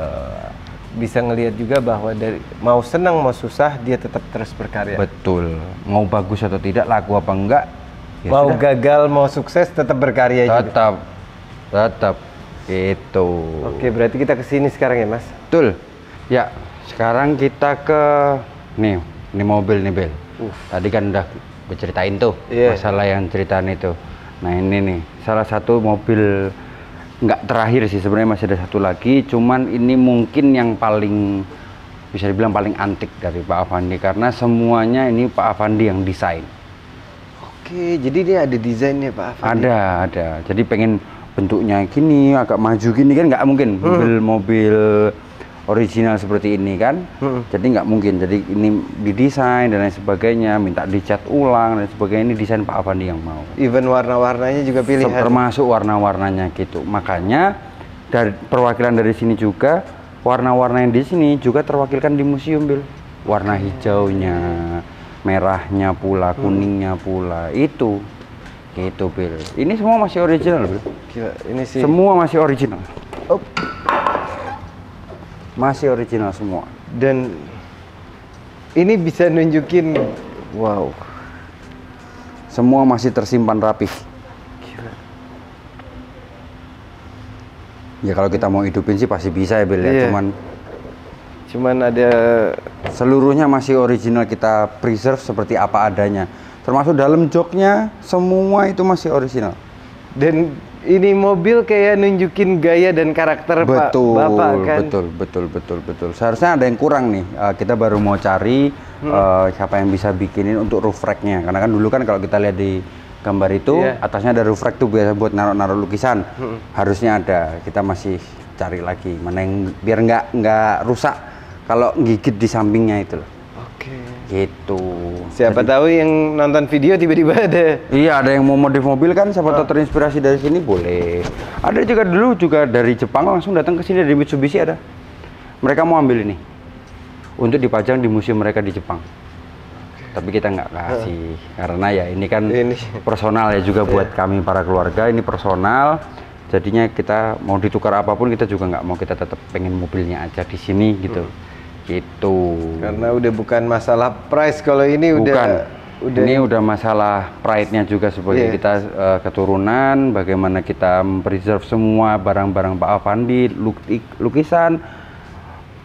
Bisa ngelihat juga bahwa dari mau senang mau susah dia tetap terus berkarya. Betul. Mau bagus atau tidak, laku apa enggak, ya mau sudah. Gagal mau sukses tetap berkarya juga. Tetap itu. Oke, berarti kita kesini sekarang ya, Mas? Betul. Ya, sekarang kita ke nih mobil nih, Bel. Tadi kan udah berceritain tuh masalah yang ceritaan itu. Nah ini nih salah satu mobil, nggak terakhir sih sebenarnya, masih ada satu lagi, cuman ini mungkin yang paling bisa dibilang paling antik dari Pak Afandi karena semuanya ini Pak Afandi yang desain. Oke, jadi dia ada desainnya Pak Afandi? Ada. Jadi pengen bentuknya gini, agak maju gini kan nggak mungkin. Mobil original seperti ini kan. Jadi nggak mungkin. Jadi ini didesain dan lain sebagainya, minta dicat ulang dan sebagainya. Ini desain Pak Afandi yang mau. Even warna-warnanya juga pilihan. Termasuk warna-warnanya gitu. Makanya dari perwakilan dari sini juga warna-warna yang di sini juga terwakilkan di museum, Bil. Warna hijaunya, merahnya pula, kuningnya pula. Itu gitu, Bil. Ini semua masih original, Bil. Gila, ini sih. Semua masih original. Oh. Masih original semua. Dan ini bisa nunjukin, wow. Semua masih tersimpan rapih. Gila. Ya kalau kita mau hidupin sih pasti bisa ya, Bil. Iya. Cuman ada seluruhnya masih original, kita preserve seperti apa adanya. Termasuk dalam joknya, semua itu masih original. Dan ini mobil kayak nunjukin gaya dan karakter betul, Bapak kan? Betul. Seharusnya ada yang kurang nih. Kita baru mau cari siapa yang bisa bikinin untuk roof rack-nya. Karena kan dulu kan kalau kita lihat di gambar itu, atasnya ada roof rack tuh biasa buat naruh-naruh lukisan. Harusnya ada. Kita masih cari lagi. Mana yang biar nggak rusak kalau gigit di sampingnya itu loh. Gitu. Siapa tahu yang nonton video tiba-tiba ada. Iya, ada yang mau modif mobil kan, siapa tahu terinspirasi dari sini boleh. Ada juga dulu dari Jepang langsung datang ke sini dari Mitsubishi ada. Mereka mau ambil ini untuk dipajang di museum mereka di Jepang. Tapi kita nggak kasih karena ya ini kan personal ya juga buat kami para keluarga, ini personal. Jadinya kita mau ditukar apapun kita juga nggak mau, kita tetap pengen mobilnya aja di sini gitu. Gitu. Karena udah bukan masalah price kalau ini udah ini udah masalah pride-nya juga sebagai kita keturunan, bagaimana kita preserve semua barang-barang Pak Afandi, lukisan,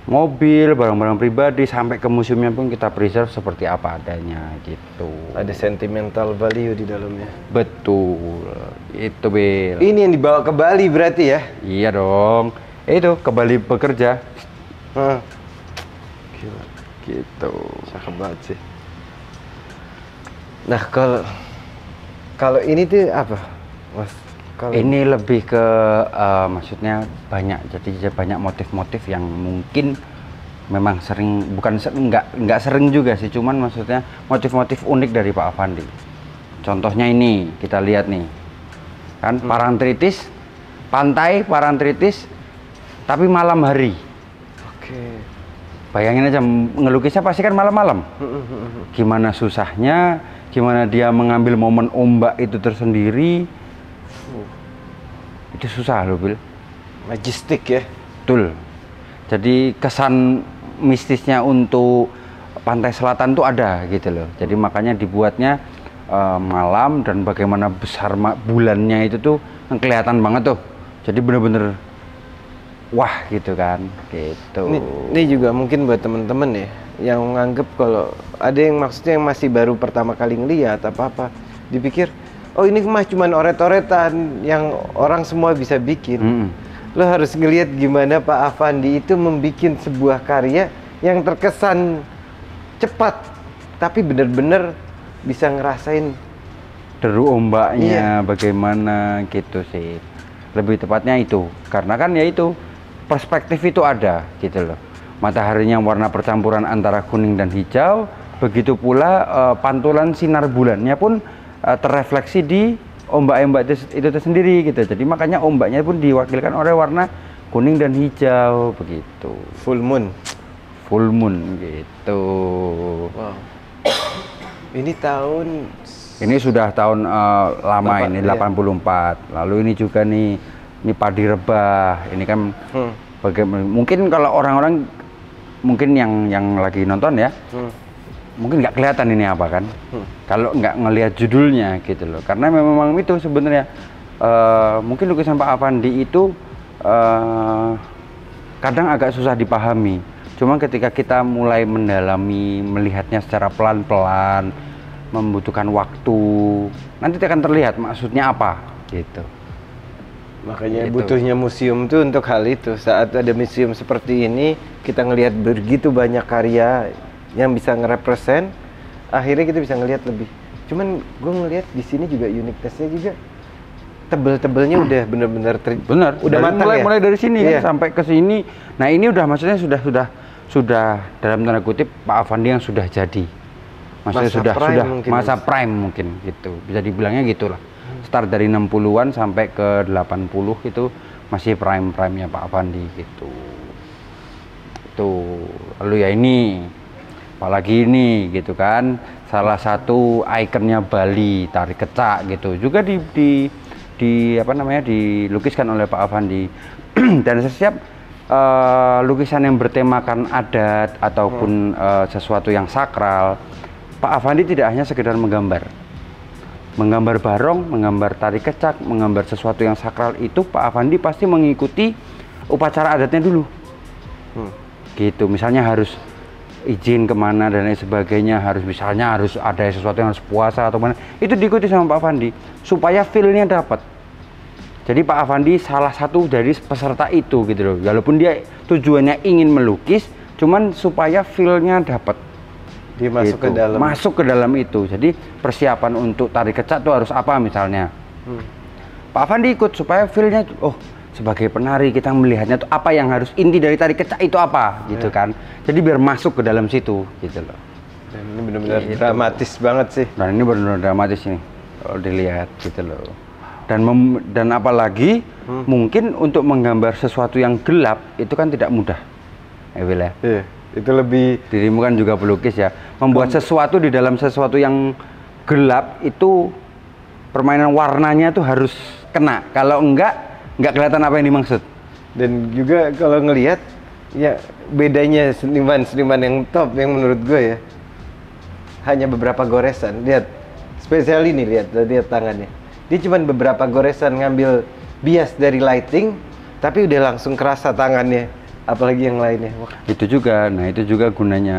mobil, barang-barang pribadi sampai ke museumnya pun kita preserve seperti apa adanya gitu. Ada sentimental value di dalamnya. Betul. Itu, Bil. Ini yang dibawa ke Bali berarti ya? Iya dong. Itu ke Bali bekerja. Gila. Gitu. Cakep banget sih. Nah, kalau ini tuh apa, Mas? Ini lebih ke maksudnya banyak, jadi banyak motif-motif yang mungkin memang sering, nggak sering juga sih, cuman maksudnya motif-motif unik dari Pak Afandi. Contohnya ini kita lihat nih, kan Parangtritis, pantai Parangtritis, tapi malam hari. Bayangin aja, ngelukisnya pasti kan malam-malam. Gimana susahnya, gimana dia mengambil momen ombak itu tersendiri. Itu susah loh, Bil. Majestic ya. Betul. Jadi kesan mistisnya untuk pantai selatan tuh ada gitu loh. Jadi makanya dibuatnya malam dan bagaimana besar bulannya itu tuh kelihatan banget tuh. Jadi bener-bener wah gitu kan, gitu. Ini juga mungkin buat temen-temen ya, yang nganggep kalau ada yang maksudnya yang masih baru pertama kali ngeliat apa-apa, dipikir, oh ini mah cuman oret-oretan yang orang semua bisa bikin. Lo harus ngeliat gimana Pak Afandi itu membuat sebuah karya yang terkesan cepat, tapi bener-bener bisa ngerasain deru ombaknya, bagaimana gitu sih. Lebih tepatnya itu, karena kan ya itu, perspektif itu ada gitu loh. Mataharinya warna percampuran antara kuning dan hijau, begitu pula pantulan sinar bulannya pun terrefleksi di ombak-ombak itu sendiri gitu. Jadi makanya ombaknya pun diwakilkan oleh warna kuning dan hijau begitu. Full moon gitu. Wow. Ini sudah tahun lama ini 84. Lalu ini juga nih, ini padi rebah. Ini kan bagaimana? Mungkin kalau orang-orang mungkin yang lagi nonton ya, mungkin nggak kelihatan ini apa kan? Kalau nggak ngelihat judulnya gitu loh. Karena memang itu sebenarnya mungkin lukisan Pak Afandi itu kadang agak susah dipahami. Cuma ketika kita mulai mendalami, melihatnya secara pelan-pelan, membutuhkan waktu, nanti akan terlihat maksudnya apa gitu. Makanya butuhnya museum tuh untuk hal itu. Saat ada museum seperti ini, kita ngelihat begitu banyak karya yang bisa ngerepresent, akhirnya kita bisa ngelihat lebih. Cuman gue ngelihat di sini juga uniqueness-nya juga tebel-tebelnya udah bener-bener bener. udah matang ya. Mulai dari sini Iya. kan sampai ke sini. Nah ini udah maksudnya sudah dalam tanda kutip Pak Afandi yang sudah jadi. Maksudnya Masa prime sudah mungkin. masa prime mungkin gitu. Bisa dibilangnya gitulah. Start dari 60-an sampai ke 80 itu masih prime-nya Pak Afandi gitu. Itu. Lalu ya ini apalagi ini gitu kan. Salah satu ikonnya Bali, tari kecak gitu. Juga apa namanya dilukiskan oleh Pak Afandi. Dan setiap lukisan yang bertemakan adat ataupun sesuatu yang sakral, Pak Afandi tidak hanya sekedar menggambar barong, menggambar tari kecak, menggambar sesuatu yang sakral itu Pak Afandi pasti mengikuti upacara adatnya dulu. Gitu, misalnya harus izin kemana dan lain sebagainya, harus ada sesuatu yang harus puasa atau mana, itu diikuti sama Pak Afandi supaya feel-nya dapat. Jadi Pak Afandi salah satu dari peserta itu gitu loh, walaupun dia tujuannya ingin melukis, cuman supaya feel-nya dapat. Dia masuk gitu. Masuk ke dalam itu. Jadi persiapan untuk tari kecak itu harus apa misalnya. Pak Afandi ikut supaya feel-nya sebagai penari kita melihatnya tuh apa yang harus inti dari tari kecak itu apa gitu kan. Jadi biar masuk ke dalam situ gitu loh. Dan ini benar-benar dramatis banget sih. Dan ini benar-benar dramatis nih kalau dilihat gitu loh. Dan apalagi mungkin untuk menggambar sesuatu yang gelap itu kan tidak mudah. Ya. Iya. Itu lebih, dirimu kan juga pelukis ya, membuat sesuatu di dalam sesuatu yang gelap itu permainan warnanya tuh harus kena, kalau enggak kelihatan apa yang dimaksud. Dan juga kalau ngelihat ya bedanya seniman yang top yang menurut gue ya, hanya beberapa goresan. Lihat, spesial ini lihat tangannya, dia cuma beberapa goresan ngambil bias dari lighting, tapi udah langsung kerasa tangannya. Apalagi yang lainnya. Itu juga, nah itu juga gunanya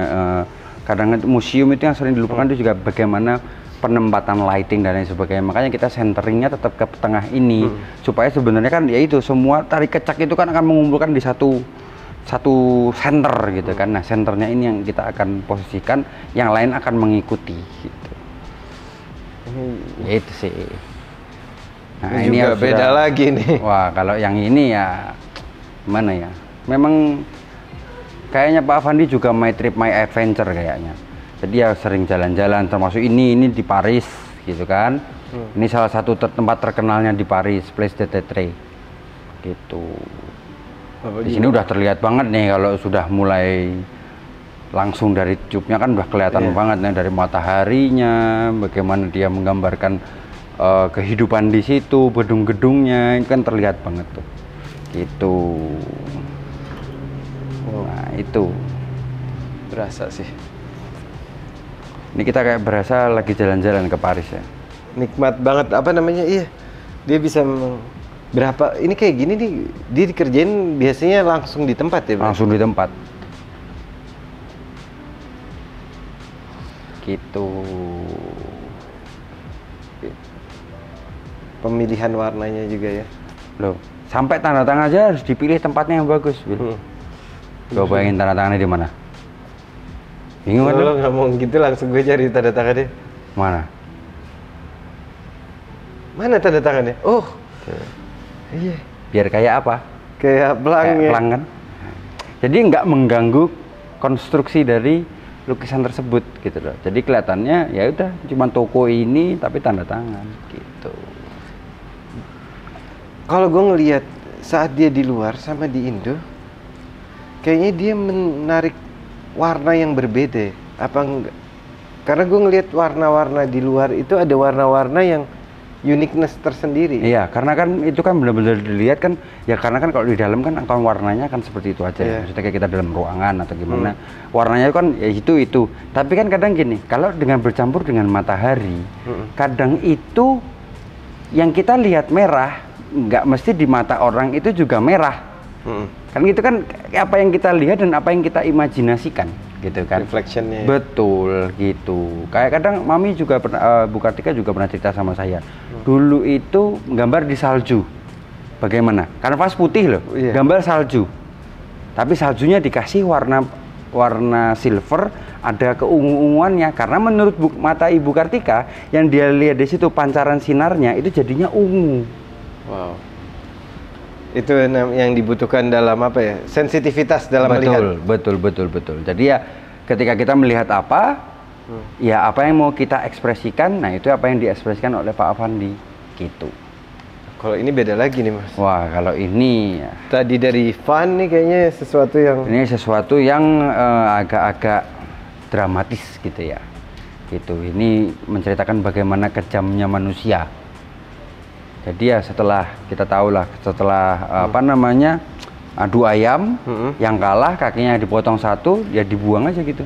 kadang museum itu yang sering dilupakan itu juga bagaimana penempatan lighting dan lain sebagainya. Makanya kita centeringnya tetap ke tengah ini supaya sebenarnya kan ya itu semua tari kecak itu kan akan mengumpulkan di satu center gitu kan. Nah centernya ini yang kita akan posisikan, yang lain akan mengikuti gitu. Ya itu sih. Nah ini juga beda lagi nih. Wah kalau yang ini ya gimana ya? Memang kayaknya Pak Afandi juga my trip my adventure kayaknya. Jadi ya sering jalan-jalan, termasuk ini di Paris gitu kan. Ini salah satu tempat terkenalnya di Paris, Place de Tertre gitu. Di sini udah terlihat banget nih kalau sudah mulai langsung dari cupnya kan udah kelihatan banget nih dari mataharinya, bagaimana dia menggambarkan kehidupan di situ, gedung-gedungnya itu kan terlihat banget tuh. Gitu. Nah itu berasa sih. Ini kita kayak berasa lagi jalan-jalan ke Paris ya. Nikmat banget, apa namanya, iya. Dia bisa berapa, ini kayak gini nih, dia dikerjain biasanya langsung di tempat ya? Langsung di tempat. Gitu. Pemilihan warnanya juga ya. Loh, sampai tanda tangan aja harus dipilih tempatnya yang bagus. Lo bayangin tanda tangannya di mana? Bingung kan? Lo ngomong gitu langsung gue cari tanda tangannya. Mana? Mana tanda tangannya? Oh, iya. Biar kayak apa? Kayak pelang ya. Pelang kan? Jadi nggak mengganggu konstruksi dari lukisan tersebut gitu loh. Jadi kelihatannya ya udah cuma toko ini tapi tanda tangan gitu. Kalau gue ngelihat saat dia di luar sama di Indo, kayaknya dia menarik warna yang berbeda. Apa enggak? Karena gue ngelihat warna-warna di luar itu ada warna-warna yang uniqueness tersendiri. Iya, karena kan itu kan benar-benar dilihat kan, ya karena kan kalau di dalam kan akan warnanya kan seperti itu aja. Maksudnya kayak kita dalam ruangan atau gimana, warnanya kan ya itu. Tapi kan kadang gini, kalau dengan bercampur dengan matahari, kadang itu yang kita lihat merah, nggak mesti di mata orang itu juga merah. Kan gitu kan, apa yang kita lihat dan apa yang kita imajinasikan gitu kan, reflectionnya. Betul gitu. Kayak kadang Mami juga pernah, Bu Kartika juga pernah cerita sama saya, dulu itu gambar di salju. Bagaimana? Kanvas putih loh, gambar salju, tapi saljunya dikasih warna silver, ada keungu-unguannya, karena menurut mata Ibu Kartika yang dia lihat di situ pancaran sinarnya itu jadinya ungu. Wow. Itu yang dibutuhkan dalam apa ya? Sensitivitas dalam melihat. Betul. Jadi ya ketika kita melihat apa, ya apa yang mau kita ekspresikan, nah itu apa yang diekspresikan oleh Pak Afandi, gitu. Kalau ini beda lagi nih Mas. Wah, kalau ini ya, tadi dari fun nih kayaknya sesuatu yang agak-agak dramatis gitu ya. Gitu. Ini menceritakan bagaimana kejamnya manusia. Jadi ya setelah kita tahu lah, setelah apa namanya, adu ayam, yang kalah kakinya dipotong satu, ya dibuang aja gitu.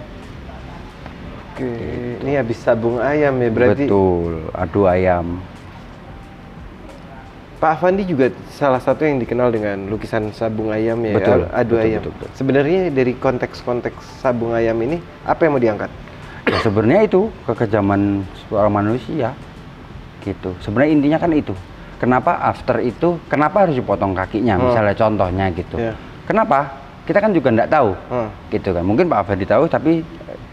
Oke, ini habis sabung ayam ya berarti. Betul, adu ayam. Pak Afandi juga salah satu yang dikenal dengan lukisan sabung ayam ya, adu ayam. Betul. Sebenarnya dari konteks-konteks sabung ayam ini, apa yang mau diangkat? Ya sebenarnya itu kekejaman seorang manusia, gitu. Sebenarnya intinya kan itu. Kenapa after itu, kenapa harus dipotong kakinya, misalnya contohnya gitu. Kenapa? Kita kan juga nggak tahu, gitu kan. Mungkin Pak Afandi tahu, tapi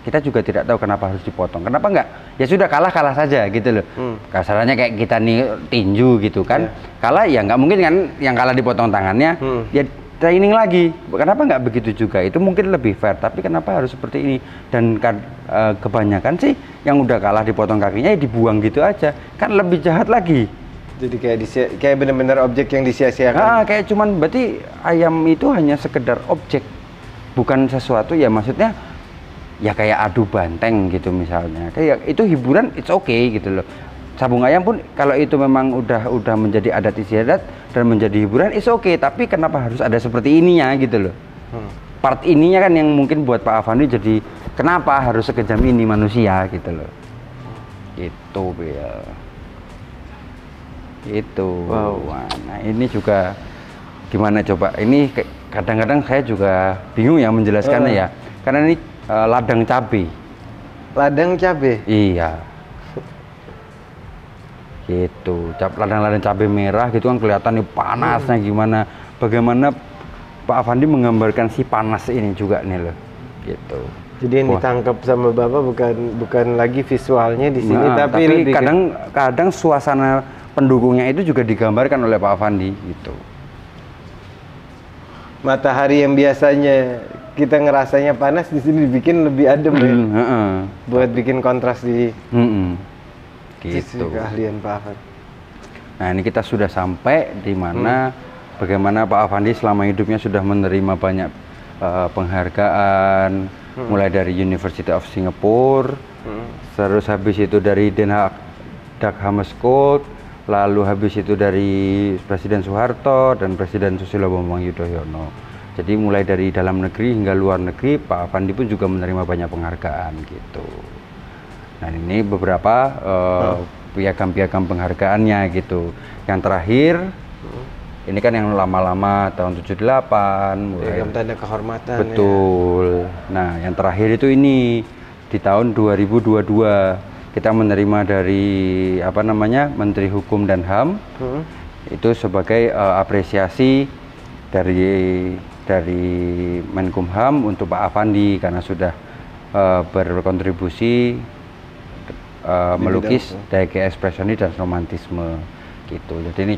kita juga tidak tahu kenapa harus dipotong. Kenapa enggak? Ya sudah kalah saja gitu loh. Kasarannya kayak kita nih tinju gitu kan. Kalah ya nggak mungkin kan yang kalah dipotong tangannya, ya training lagi. Kenapa nggak begitu juga? Itu mungkin lebih fair. Tapi kenapa harus seperti ini? Dan kebanyakan sih yang udah kalah dipotong kakinya ya dibuang gitu aja. Kan lebih jahat lagi. Jadi kayak benar-benar objek yang disia-siakan. Kayak cuman berarti ayam itu hanya sekedar objek, bukan sesuatu ya, maksudnya ya kayak adu banteng gitu misalnya. Kayak itu hiburan, it's okay gitu loh. Sabung ayam pun kalau itu memang udah menjadi adat istiadat dan menjadi hiburan, it's okay. Tapi kenapa harus ada seperti ininya gitu loh? Part ininya kan yang mungkin buat Pak Afandi jadi kenapa harus sekejam ini manusia gitu loh. Itu ya. Itu. Wow. Nah ini juga gimana coba? Ini kadang-kadang saya juga bingung ya menjelaskannya ya. Karena ini ladang cabai. Ladang cabai? Iya. Gitu. Ladang-ladang cabai merah gitu kan kelihatan nih panasnya gimana. Bagaimana Pak Afandi menggambarkan si panas ini juga nih loh. Gitu. Jadi yang ditangkap sama Bapak bukan lagi visualnya di sini, tapi kadang suasana pendukungnya itu juga digambarkan oleh Pak Afandi gitu. Matahari yang biasanya kita ngerasanya panas di sini dibikin lebih adem ya. Buat bikin kontras di gitu. Keahlian Pak Afandi. Nah, ini kita sudah sampai di mana bagaimana Pak Afandi selama hidupnya sudah menerima banyak penghargaan, mulai dari University of Singapore, terus habis itu dari Den Haag Dag Hammarskjöld, lalu habis itu dari Presiden Soeharto dan Presiden Susilo Bambang Yudhoyono. Jadi mulai dari dalam negeri hingga luar negeri, Pak Afandi pun juga menerima banyak penghargaan gitu. Nah ini beberapa piagam-piagam penghargaannya gitu. Yang terakhir, ini kan yang lama-lama tahun 78. Piagam tanda kehormatan. Betul. Ya. Nah yang terakhir itu ini di tahun 2022. Kita menerima dari apa namanya Menteri Hukum dan HAM itu sebagai apresiasi dari Menkumham untuk Pak Afandi karena sudah berkontribusi melukis gaya ekspresionis dan romantisme gitu. Jadi ini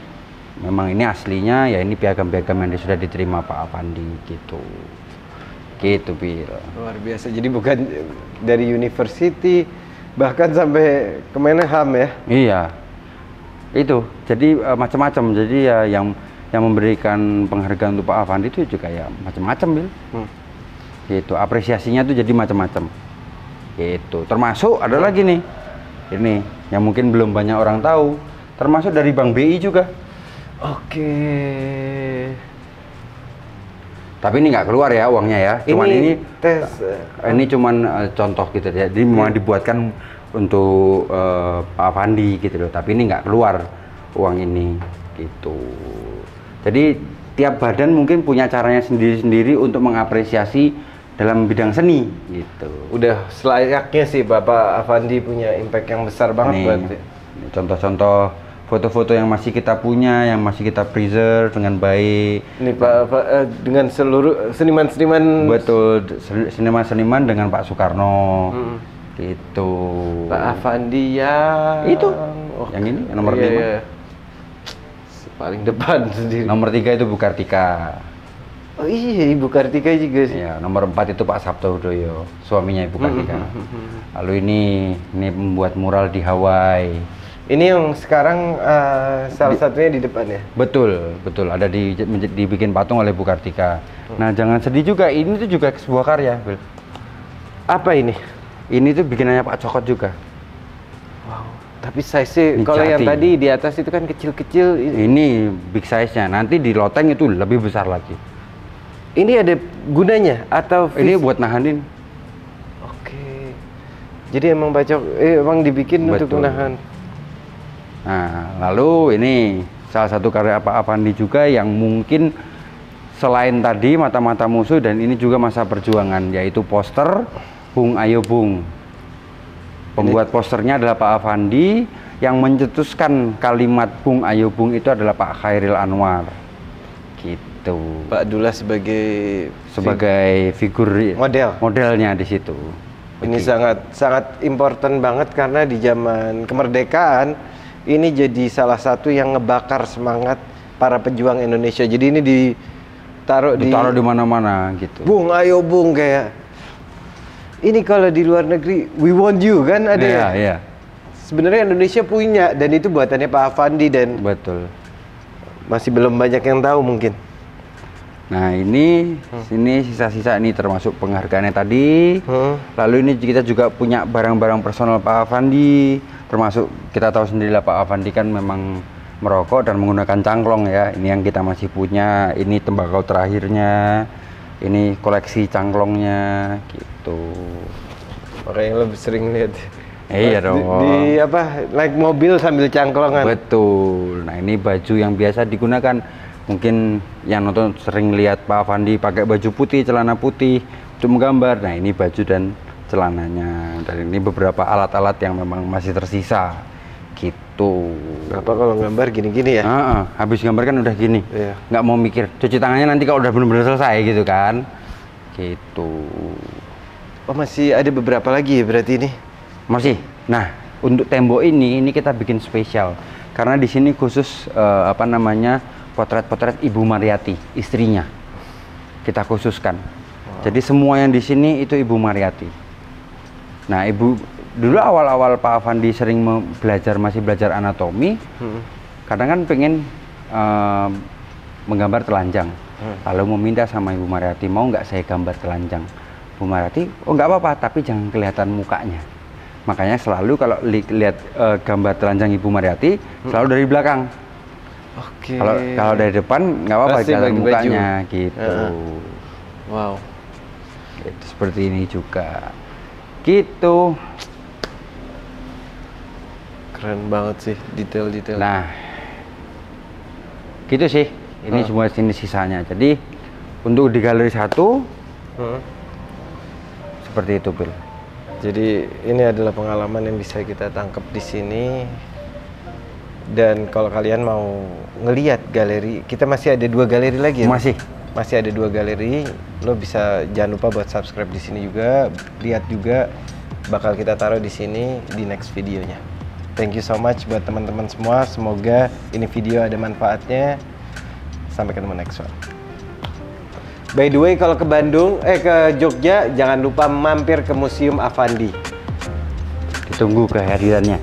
memang ini aslinya ya ini piagam-piagam yang sudah diterima Pak Afandi gitu. Gitu Bil. Luar biasa. Jadi bukan dari university bahkan sampai Kemenham ya? Iya, itu. Jadi macam-macam. Jadi ya yang memberikan penghargaan untuk Pak Afandi itu juga ya macam-macam, Bil. Gitu. Apresiasinya tuh jadi macam-macam. Gitu. Termasuk ada lagi nih, ini yang mungkin belum banyak orang tahu. Termasuk dari Bank BI juga. Oke. Tapi ini nggak keluar ya uangnya ya. Cuman ini tes. Ini cuman contoh gitu ya. Jadi memang dibuatkan untuk Pak Afandi gitu loh. Tapi ini nggak keluar uang ini gitu. Jadi tiap badan mungkin punya caranya sendiri-sendiri untuk mengapresiasi dalam bidang seni gitu. Udah selayaknya sih Bapak Afandi punya impact yang besar banget buat. Ini contoh-contoh foto-foto yang masih kita punya, yang masih kita preserve dengan baik. Ini Pak dengan seluruh seniman-seniman. Betul, seniman-seniman dengan Pak Soekarno. Gitu. Pak Afandi ya. Itu. Yang ini yang nomor 5. paling depan sendiri. Nomor 3 itu Bu Kartika. Oh iya, Ibu Kartika juga sih. Ya, nomor 4 itu Pak Sabto Hudoyo, suaminya Ibu Kartika. Lalu ini membuat mural di Hawaii. Ini yang sekarang salah satunya di depan ya? Betul, betul. Ada dibikin patung oleh Bu Kartika. Nah, jangan sedih juga. Ini tuh juga sebuah karya, Bil. Apa ini? Ini tuh bikinannya Pak Cokot juga. Wow. Tapi size-nya Ini kalau yang jati. tadi di atas itu kan kecil-kecil. Ini big size-nya. Nanti di loteng itu lebih besar lagi. Ini ada gunanya atau Ini buat nahanin. Oke. Jadi emang emang dibikin untuk Betul. menahan. Nah, lalu ini salah satu karya Pak Avandi juga yang mungkin selain tadi mata-mata musuh, dan ini juga masa perjuangan, yaitu poster Bung Ayo Bung. Pembuat posternya adalah Pak Avandi, yang mencetuskan kalimat Bung Ayo Bung itu adalah Pak Khairil Anwar. Gitu. Pak Dullah sebagai Figur modelnya di situ. ini sangat important banget karena di zaman kemerdekaan ini jadi salah satu yang ngebakar semangat para pejuang Indonesia. Jadi ini ditaruh di mana-mana gitu. Bung Ayo Bung, kayak ini kalau di luar negeri we want you kan ada. Iya, iya. Sebenarnya Indonesia punya, dan itu buatannya Pak Avandi, dan Betul. masih belum banyak yang tahu mungkin. Nah, ini sini sisa-sisa ini termasuk penghargaannya tadi. Lalu ini kita juga punya barang-barang personal Pak Avandi, termasuk kita tahu sendiri lah Pak Avandi kan memang merokok dan menggunakan cangklong ya. Ini yang kita masih punya. Ini tembakau terakhirnya. Ini koleksi cangklongnya gitu. Makanya lebih sering lihat. Iya dong. Di apa, naik mobil sambil cangklongan. Betul. Nah, ini baju yang biasa digunakan. Mungkin yang nonton sering lihat Pak Avandi pakai baju putih, celana putih untuk menggambar. Nah, ini baju dan celananya. Dan ini beberapa alat-alat yang memang masih tersisa. Gitu. Apa kalau gambar gini-gini ya? Habis gambar kan udah gini. Iya. Nggak mau mikir. Cuci tangannya nanti kalau udah benar-benar selesai gitu kan. Gitu. Oh, masih ada beberapa lagi ya berarti ini? Masih. Nah, untuk tembok ini kita bikin spesial. Karena di sini khusus potret-potret Ibu Mariati, istrinya. Kita khususkan. Jadi semua yang di sini itu Ibu Mariati. Nah, dulu awal-awal Pak Avandi sering masih belajar anatomi. Kadang kan pengen menggambar telanjang. Lalu meminta sama Ibu Mariati, mau nggak saya gambar telanjang? Bu Mariati, oh nggak apa-apa, tapi jangan kelihatan mukanya. Makanya selalu kalau lihat gambar telanjang Ibu Mariati, selalu dari belakang. Oke. Kalau dari depan nggak apa-apa, kelihatan mukanya gitu. Wow. Gitu, seperti ini juga. Gitu. Keren banget sih detail-detail. Nah, gitu sih. Ini semua sini sisanya. Jadi untuk di galeri 1 seperti itu, Bil. Jadi ini adalah pengalaman yang bisa kita tangkap di sini. Dan kalau kalian mau ngelihat galeri, kita masih ada 2 galeri lagi ya? Masih ada 2 galeri. Lo bisa, jangan lupa buat subscribe di sini juga, lihat juga, bakal kita taruh di sini di next videonya. Thank you so much buat teman-teman semua. Semoga ini video ada manfaatnya. Sampai ketemu next one. By the way, kalau ke ke Jogja, jangan lupa mampir ke Museum Avandi. Ditunggu kehadirannya.